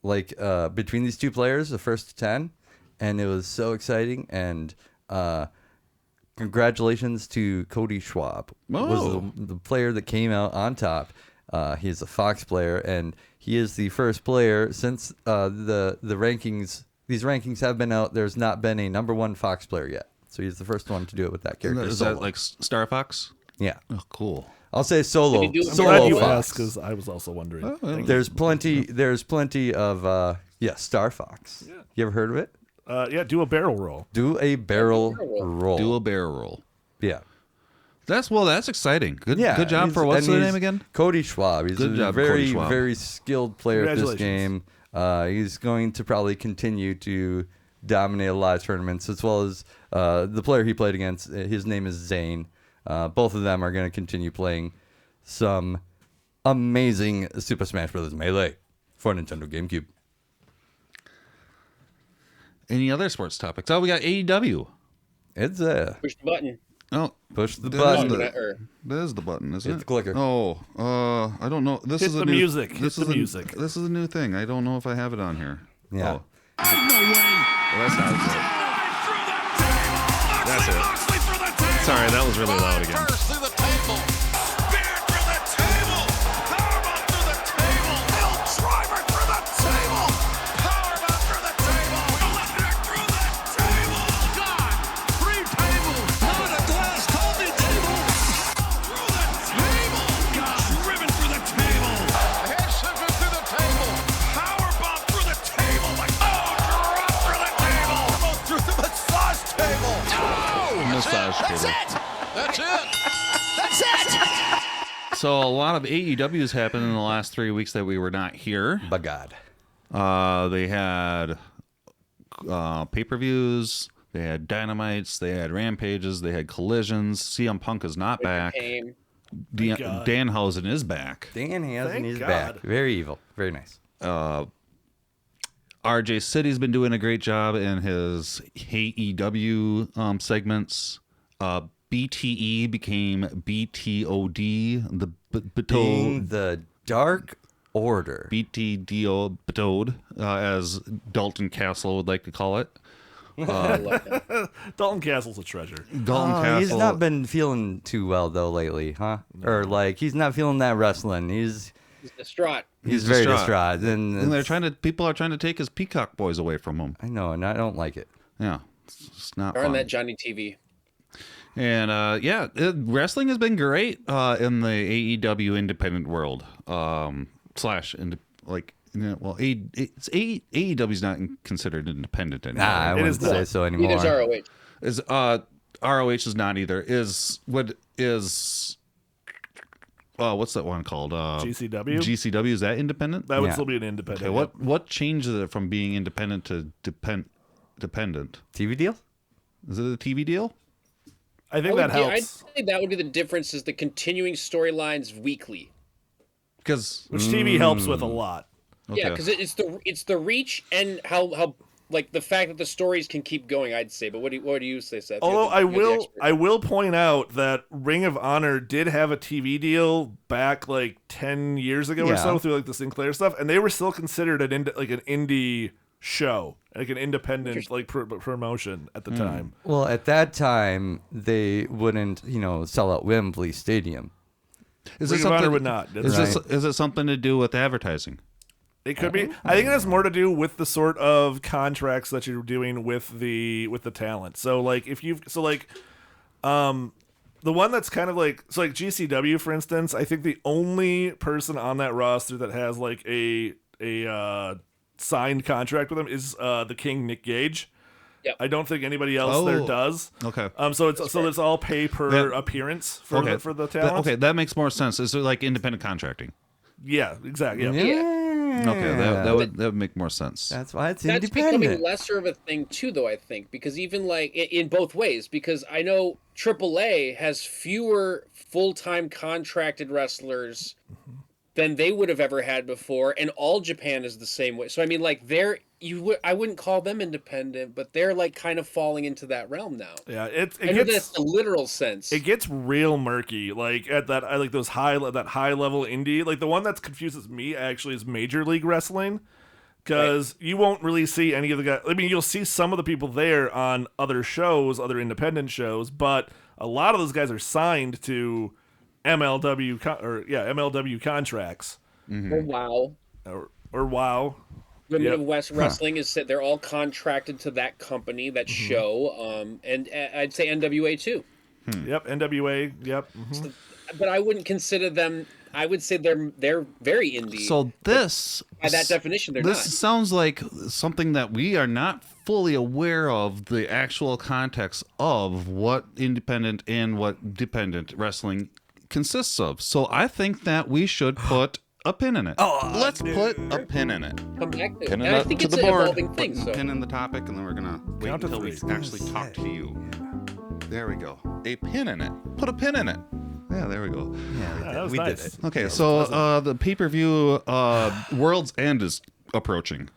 like between these two players, the first to 10, and it was so exciting. And congratulations to Cody Schwab. Was the player that came out on top. He's a Fox player, and he is the first player since the rankings. These rankings have been out. There's not been a number one Fox player yet, so he's the first one to do it with that character. Is that like Star Fox? Yeah. Oh, cool. I'll say solo. I'm glad Solo you Fox. asked, because I was also wondering. There's plenty of Star Fox. Yeah. You ever heard of it? Yeah, do a barrel roll. Do a barrel roll. Do a barrel roll. Yeah. That's exciting. Good job for what's the name again? Cody Schwab. He's a very, very skilled player at this game. He's going to probably continue to dominate a lot of tournaments, as well as the player he played against. His name is Zane. Both of them are going to continue playing some amazing Super Smash Bros. Melee for Nintendo GameCube. Any other sports topics? Oh, we got AEW. It's push the button. Oh, push the button. That is the button, isn't it? Hit the clicker. Oh, I don't know. This Hit is the a new music. This Hit is the a, music. This is a new thing. I don't know if I have it on here. Yeah. Oh. Well, that's not it. That's it. Sorry, that was really loud again. So a lot of AEWs happened in the last 3 weeks that we were not here. By God. They had pay-per-views, they had dynamites, they had rampages, they had collisions. CM Punk is not back. Danhausen is back. Danhausen is back. Very evil. Very nice. RJ City's been doing a great job in his AEW segments. BTE became BTOD, the Dark Order. BTDO Betode, as Dalton Castle would like to call it. Dalton Castle's a treasure. Dalton Castle. He's not been feeling too well though lately, huh? No. Or like he's not feeling that wrestling. He's distraught. He's very distraught. And people are trying to take his Peacock boys away from him. I know, and I don't like it. Yeah, it's not fun. fun. That Johnny TV. And wrestling has been great in the AEW independent world. AEW's not considered independent anymore. Nah, I wouldn't say so anymore. Neither is ROH. ROH is not either. What's that one called? GCW. GCW, is that independent? That would still be an independent. Okay, what changes it from being independent to dependent? TV deal? Is it a TV deal? I think that helps. I'd say that would be the difference, is the continuing storylines weekly. Which TV helps with a lot. Okay. Yeah, because it's the reach and how like the fact that the stories can keep going, I'd say. But what do you say, Seth? Although I will point out that Ring of Honor did have a TV deal back like 10 years ago or so through like the Sinclair stuff, and they were still considered an indie show, like an independent like promotion at the time. Well, at that time they wouldn't, sell out Wembley Stadium. Is Ring of Honor would not. Is it something to do with advertising? It could be. I think it has more to do with the sort of contracts that you're doing with the talent. So like the one that's kind of like GCW, for instance. I think the only person on that roster that has like a signed contract with him is the King, Nick Gage. Yep. I don't think anybody else there does. Okay. So it's all pay per appearance for the talent. Okay, that makes more sense. Is it like independent contracting? Yeah, exactly. Yeah. Okay, that would make more sense. That's why it's That's independent. becoming lesser of a thing too, though, I think, because even like in both ways, because I know AAA has fewer full-time contracted wrestlers than they would have ever had before, and All Japan is the same way. So I mean, like I wouldn't call them independent, but they're like kind of falling into that realm now. Yeah, I know that's the literal sense. It gets real murky, like at that that high level indie. Like the one that confuses me actually is Major League Wrestling, because you won't really see any of the guys. I mean, you'll see some of the people there on other shows, other independent shows, but a lot of those guys are signed to MLW contracts. Or WOW. Or WOW. Women of West Wrestling is said they're all contracted to that company, that show, and I'd say NWA too. Yep, NWA. Yep. So, but I wouldn't consider them. I would say they're very indie. So this, by that definition, they're this not. sounds like something that we are not fully aware of the actual context of what independent and what dependent wrestling consists of. So I think that we should put a pin in it. Let's put a pin in it. Come back to it. Pin And I think to it's the an board. evolving thing. Put So. pin in the topic, and then we're gonna wait Count to until we three. actually talk to you. There we go. A pin in it. Put a pin in it. Yeah, there we go. Yeah, that was we nice. did it. Okay, so the pay-per-view World's End is approaching.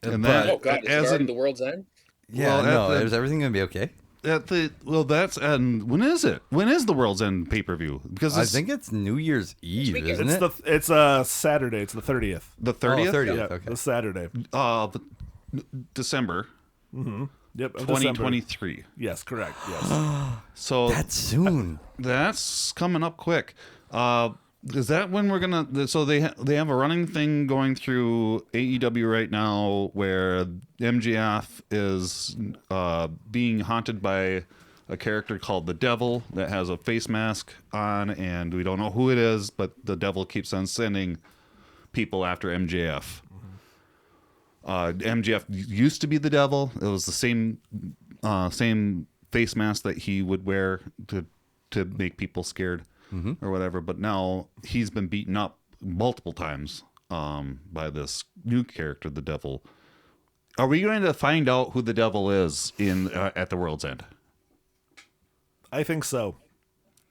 And that, Oh God! Is it the World's End? Yeah, well, is everything gonna be okay? And when is it? When is the World's End pay-per-view? Because I think it's New Year's Eve, isn't it? It's Saturday. It's the 30th. The 30th. 30th. Yeah, Okay. the Saturday. December. Yep. of 2023. December. Yes, correct. Yes. So That's soon. that's coming up quick. Is that when we're gonna? So they have a running thing going through AEW right now where MJF is being haunted by a character called the Devil that has a face mask on, and we don't know who it is, but the Devil keeps on sending people after MJF. MJF used to be the Devil. It was the same face mask that he would wear to make people scared. Or whatever, but now he's been beaten up multiple times by this new character, the Devil. Are we going to find out who the Devil is at the World's End? I think so.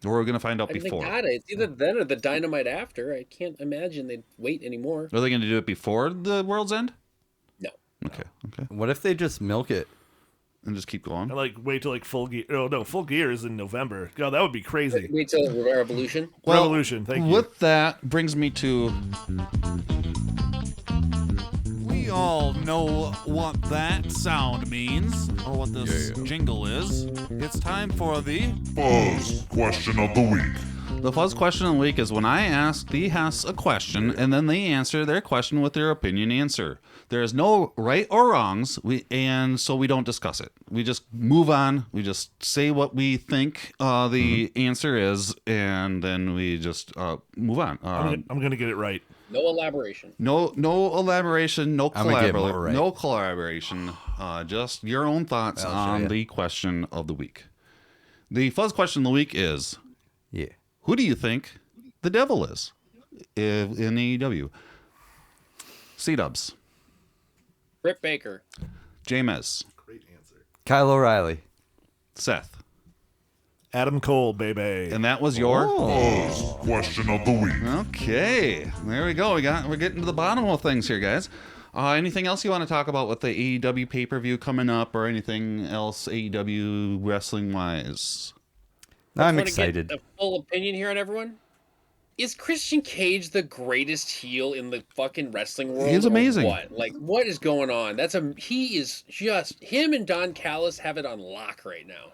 Or are we going to find out I mean, before? they got it. It's either then or the Dynamite after. I can't imagine they'd wait anymore. Are they going to do it before the World's End? No. Okay. What if they just milk it? And just keep going? And like wait till like Full Gear. Oh no, Full Gear is in November. God, that would be crazy. Wait till Revolution. Revolution. Thank you. With that brings me to. We all know what that sound means, or what this jingle is. It's time for the Fuzz Question of the Week. The Fuzz Question of the Week is when I ask the Hess a question, and then they answer their question with their opinion answer. There is no right or wrongs, and so we don't discuss it. We just move on. We just say what we think the answer is, and then we just move on. I'm gonna get it right. No elaboration. No elaboration. No I'm gonna get more right. No collaboration. Just your own thoughts I'll show on ya. the question of the week. The Fuzz Question of the week is: who do you think the Devil is in AEW? C-Dubs. Britt Baker. Jameis. Great answer. Kyle O'Reilly. Seth. Adam Cole, baby. And that was your Fuzz Question of the Week. Okay, there we go. We're getting to the bottom of things here, guys. Anything else you want to talk about with the AEW pay-per-view coming up, or anything else AEW wrestling wise? I'm I just excited. Get a full opinion here on everyone. Is Christian Cage the greatest heel in the fucking wrestling world? He's amazing. Or what? Like, what is going on? He is just him and Don Callis have it on lock right now.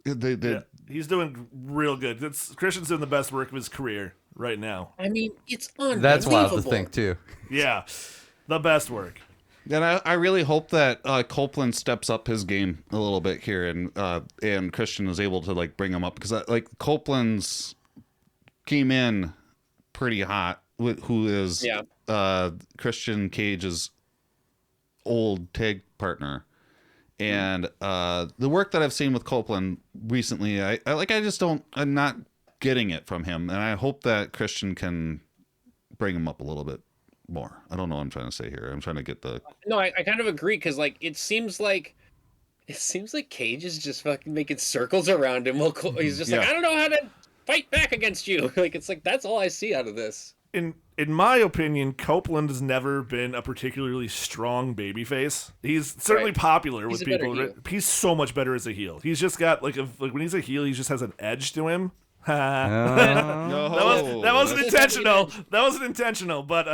Yeah, he's doing real good. Christian's doing the best work of his career right now. I mean, it's unbelievable. That's wild to think too. Yeah, the best work. And I really hope that Copeland steps up his game a little bit here, and Christian is able to like bring him up, because Copeland's came in pretty hot. Who is Christian Cage's old tag partner, and the work that I've seen with Copeland recently, I'm not getting it from him, and I hope that Christian can bring him up a little bit more. I don't know what I'm trying to say here. I'm trying to get the... No, I kind of agree, because like it seems like Cage is just fucking making circles around him. Well, he's just like, I don't know how to fight back against you. Like, it's like, that's all I see out of this. In my opinion, Copeland has never been a particularly strong babyface. He's certainly popular with people. He's so much better as a heel. He's just got like when he's a heel, he just has an edge to him. That wasn't intentional. That wasn't intentional, but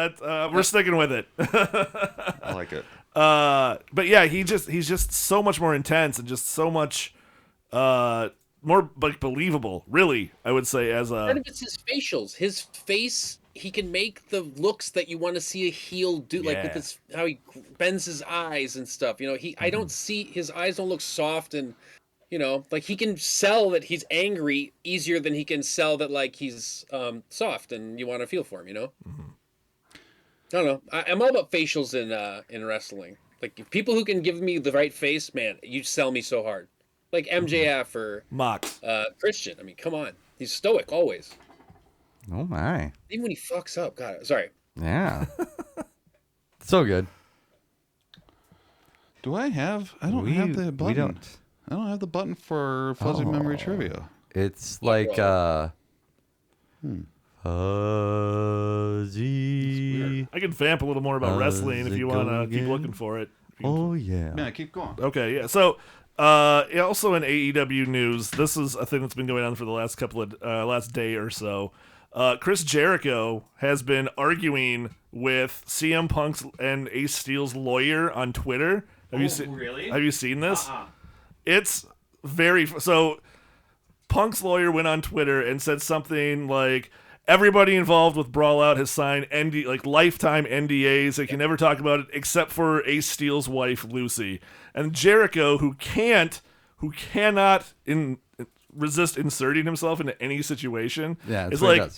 we're sticking with it. I like it. But yeah, he's just so much more intense and just so much more like believable. Really, I would say as a. Part of it's his facials, his face. He can make the looks that you want to see a heel do, like with his how he bends his eyes and stuff. You know, I don't see his eyes don't look soft and. You know, like he can sell that he's angry easier than he can sell that like he's soft and you want to feel for him. You know, I don't know. I'm all about facials in wrestling. Like if people who can give me the right face, man, you sell me so hard. Like MJF or Mox, Christian. I mean, come on, he's stoic always. Oh my! Even when he fucks up, God, sorry. Yeah, so good. I don't have the button. We don't. I don't have the button for Fuzzy Memory Trivia. It's like fuzzy. I can vamp a little more about wrestling if you want to keep looking for it. Oh yeah. Yeah, keep going. Okay, yeah. So, also in AEW news, this is a thing that's been going on for the last last day or so. Chris Jericho has been arguing with CM Punk's and Ace Steel's lawyer on Twitter. Really? Have you seen this? It's very... So, Punk's lawyer went on Twitter and said something like, everybody involved with Brawl Out has signed lifetime NDAs. They can never talk about it except for Ace Steel's wife, Lucy. And Jericho, who cannot resist inserting himself into any situation, is like,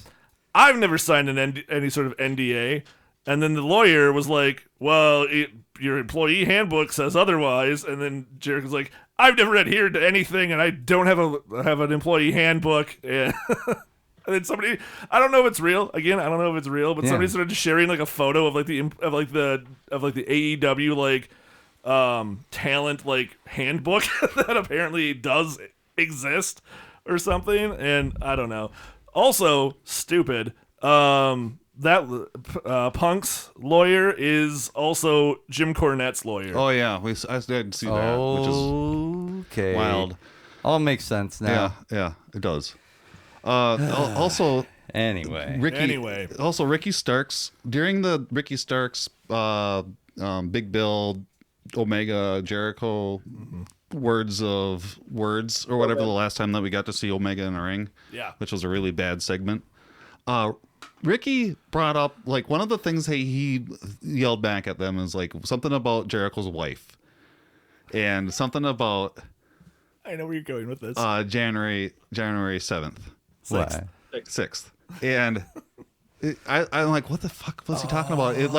I've never signed any sort of NDA. And then the lawyer was like, well, your employee handbook says otherwise. And then Jericho's like, I've never adhered to anything, and I don't have an employee handbook. And then somebody, I don't know if it's real. Again, I don't know if it's real, but somebody started sharing like a photo of the AEW talent handbook that apparently does exist or something, and I don't know. Also, stupid. That Punk's lawyer is also Jim Cornette's lawyer. Oh yeah, I did see that, which is wild. All makes sense now. Yeah, it does. Also, Ricky Starks, during the Ricky Starks Big Bill Omega Jericho words or whatever, the last time that we got to see Omega in the ring, which was a really bad segment. Ricky brought up, like, one of the things he yelled back at them is like something about Jericho's wife and something about, I know where you're going with this, January 7th, 6th, and I'm like, what the fuck was he talking about? It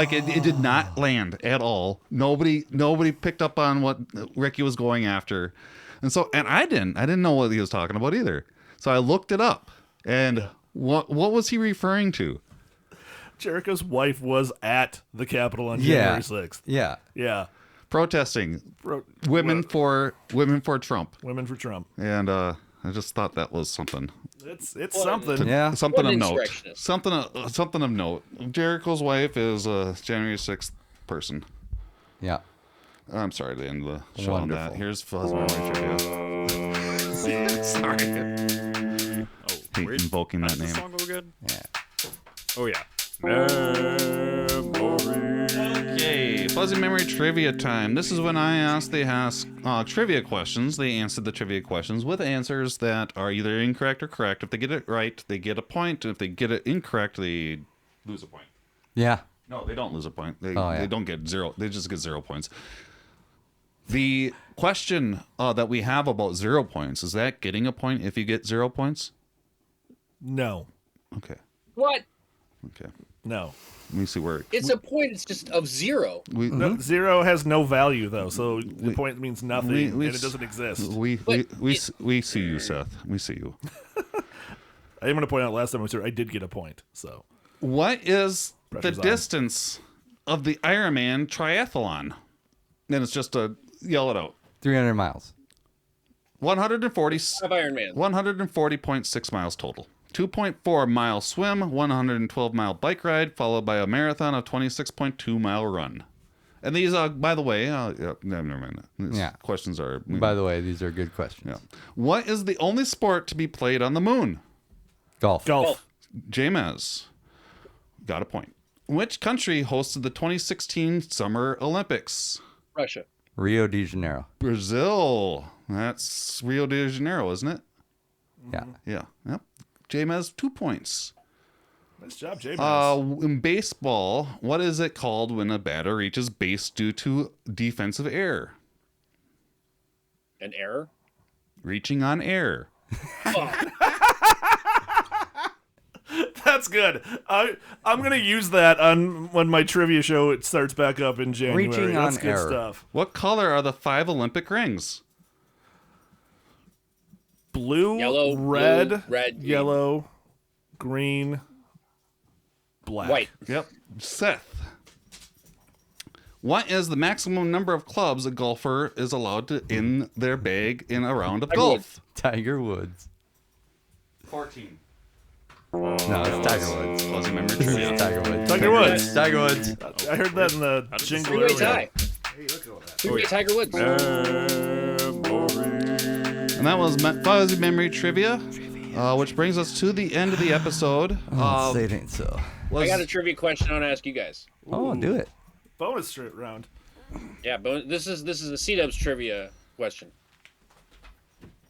did not land at all. Nobody picked up on what Ricky was going after, and I didn't know what he was talking about either. So I looked it up, and what was he referring to? Jericho's wife was at the Capitol on January 6th. Yeah. Protesting women for Trump. Women for Trump. And I just thought that was something. It's something. Something of note. Something of note. Jericho's wife is a January 6th person. Yeah. I'm sorry to end the show on that. Here's Fuzz Memory Trivia. Sorry. Hate invoking that name. Song go good? Yeah. Oh yeah. Okay, Fuzzy Memory Trivia time. This is when I ask trivia questions. They answer the trivia questions with answers that are either incorrect or correct. If they get it right, they get a point. If they get it incorrect, they lose a point. Yeah. No, they don't lose a point. They Oh, yeah. they don't get 0. They just get 0 points. The question that we have about 0 points, is that getting a point if you get 0 points? No. Okay. What? Okay. No. Let me see where It's a point. It's just of 0. No, 0 has no value though, so the point means nothing, and it doesn't exist. We see you, Seth. We see you. I am going to point out last time I was here, I did get a point. So, what is Pressure's the on. distance of the Ironman triathlon? Then it's just a yell it out. 300 miles. 140. Of Ironman. 140.6 miles total. 2.4 mile swim, 112-mile bike ride, followed by a marathon of 26.2-mile run. And these are, by the way, never mind. These questions are. By the way, these are good questions. Yeah. What is the only sport to be played on the moon? Golf. James got a point. Which country hosted the 2016 Summer Olympics? Russia. Rio de Janeiro. Brazil. That's Rio de Janeiro, isn't it? Yeah. Yeah. Yep. James 2 points. Nice job, James. In baseball, what is it called when a batter reaches base due to defensive error? An error? Reaching on air. That's good. I'm going to use that on when my trivia show it starts back up in January. Reaching That's on good error. stuff. What color are the 5 Olympic rings? Blue, Yellow, red, blue, red, green. yellow, green, black. White. Yep. Seth. What is the maximum number of clubs a golfer is allowed to in their bag in a round of golf? Tiger Woods. 14. No, it's Tiger Woods. Fuzzy memory trivia. Tiger Woods. Tiger Woods. Tiger Woods. I heard that in the jingle Three-way earlier. tie. Hey, look at all that. Three-way Tiger Woods. And that was Fuzzy Memory Trivia, which brings us to the end of the episode. Say it ain't so. I got a trivia question I want to ask you guys. Oh, do it. Bonus round. Yeah, but this is a C-Dubs trivia question.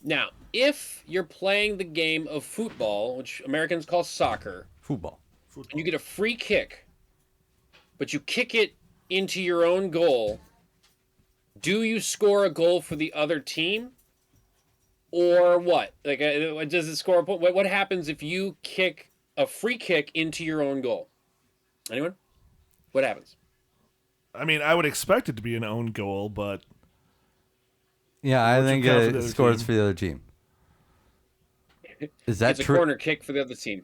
Now, if you're playing the game of football, which Americans call soccer, Football. and you get a free kick, but you kick it into your own goal, do you score a goal for the other team? Or what? Like, does it score a point? What happens if you kick a free kick into your own goal? Anyone? What happens? I mean, I would expect it to be an own goal, but Yeah, I think count for the it other scores team? for the other team. Is that It's a true? corner kick for the other team.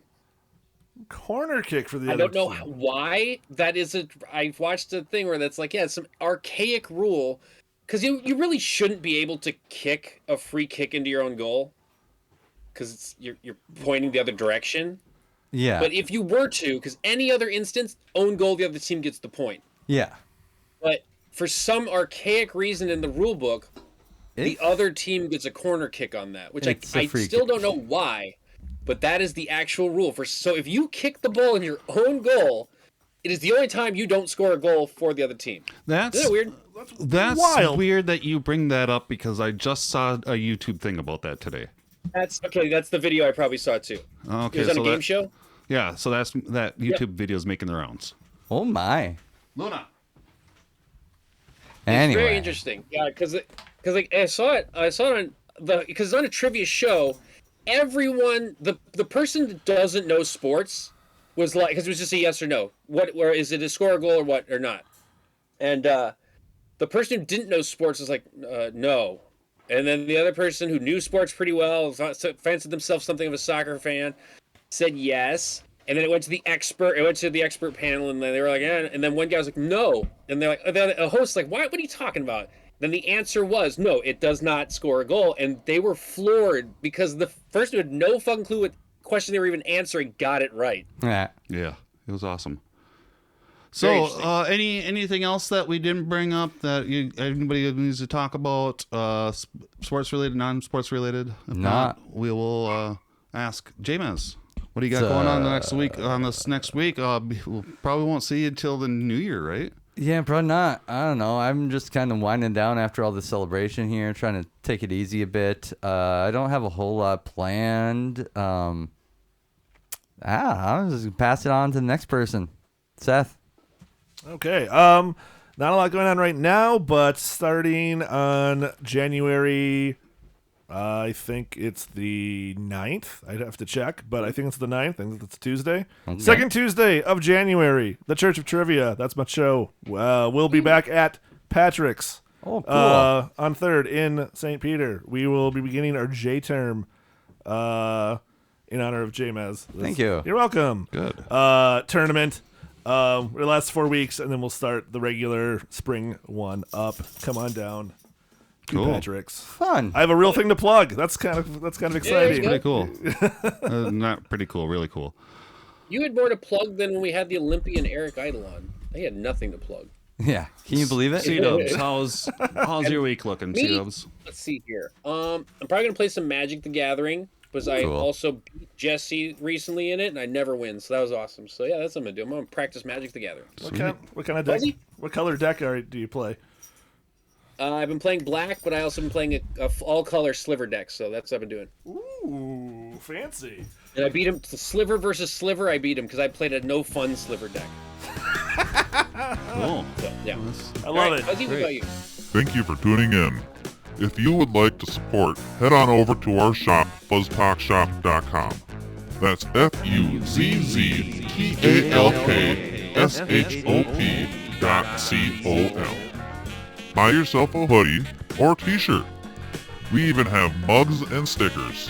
corner kick for the I other don't know team. why that is I've watched a thing where that's like, yeah, it's some archaic rule. Because you really shouldn't be able to kick a free kick into your own goal. Because you're pointing the other direction. Yeah. But if you were to, because any other instance, own goal, the other team gets the point. Yeah. But for some archaic reason in the rule book, the other team gets a corner kick on that, which I It's a free still kick. don't know why, but that is the actual rule. So if you kick the ball in your own goal, it is the only time you don't score a goal for the other team. That's Isn't that weird? That's wild. weird that you bring that up because I just saw a YouTube thing about that today. That's okay. That's the video I probably saw too. Okay, it was on so a game that- show. Yeah, so that YouTube video is making the rounds. Oh my. Luna. It's Anyway. very interesting. Yeah, because like I saw it on because it's on a trivia show. Everyone, the person that doesn't know sports was like, because it was just a yes or no. Where is it a score a goal or what or not? And the person who didn't know sports was like, no. And then the other person who knew sports pretty well, fancied themselves something of a soccer fan, said yes. And then it went to the expert. It went to the expert panel, and then they were like, "Yeah." And then one guy was like, "No." And they're like, a host like, "What? What are you talking about?" Then the answer was, "No, it does not score a goal." And they were floored because the person who had no fucking clue what question they were even answering got it right. Yeah. Yeah, it was awesome. Very So, anything else that we didn't bring up that anybody needs to talk about? Sports related, non-sports related? If not, we will ask James. What do you got going on next week? On this next week, we'll probably won't see you until the new year, right? Yeah, probably not. I don't know. I'm just kind of winding down after all the celebration here, trying to take it easy a bit. I don't have a whole lot planned. I'll just pass it on to the next person. Seth. Okay. Not a lot going on right now, but starting on January, I think it's the 9th. I'd have to check, but I think it's the 9th. I think it's Tuesday. Okay. Second Tuesday of January, the Church of Trivia. That's my show. We'll be back at Patrick's cool. on 3rd in St. Peter. We will be beginning our J term in honor of J-Mez. Thank you. You're welcome. Good. Tournament. It lasts 4 weeks, and then we'll start the regular spring one up. Come on down to Cool. Patrick's. Fun. I have a real thing to plug. That's kind of exciting. Pretty cool. Not pretty cool. Really cool. You had more to plug than when we had the Olympian Eric Idle on. They had nothing to plug. Yeah. Can you believe it? C-Dubs, how's your week looking, C-Dubs? Let's see here. I'm probably gonna play some Magic the Gathering because I Cool. also beat Jesse recently in it, and I never win, so that was awesome. So yeah, that's what I'm gonna do. I'm gonna practice Magic the Gathering. What kind of deck? What color deck do you play? I've been playing black, but I also been playing a all-color sliver deck, so that's what I've been doing. Ooh, fancy. And I beat him. Sliver versus sliver, I beat him because I played a no-fun sliver deck. Cool. So, yeah. I love it. Fuzzy, what about you? Thank you for tuning in. If you would like to support, head on over to our shop, FuzzTalkShop.com. That's FuzzTalkShop.com. Buy yourself a hoodie or t-shirt. We even have mugs and stickers.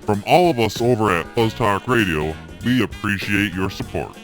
From all of us over at Fuzz Talk Radio, we appreciate your support.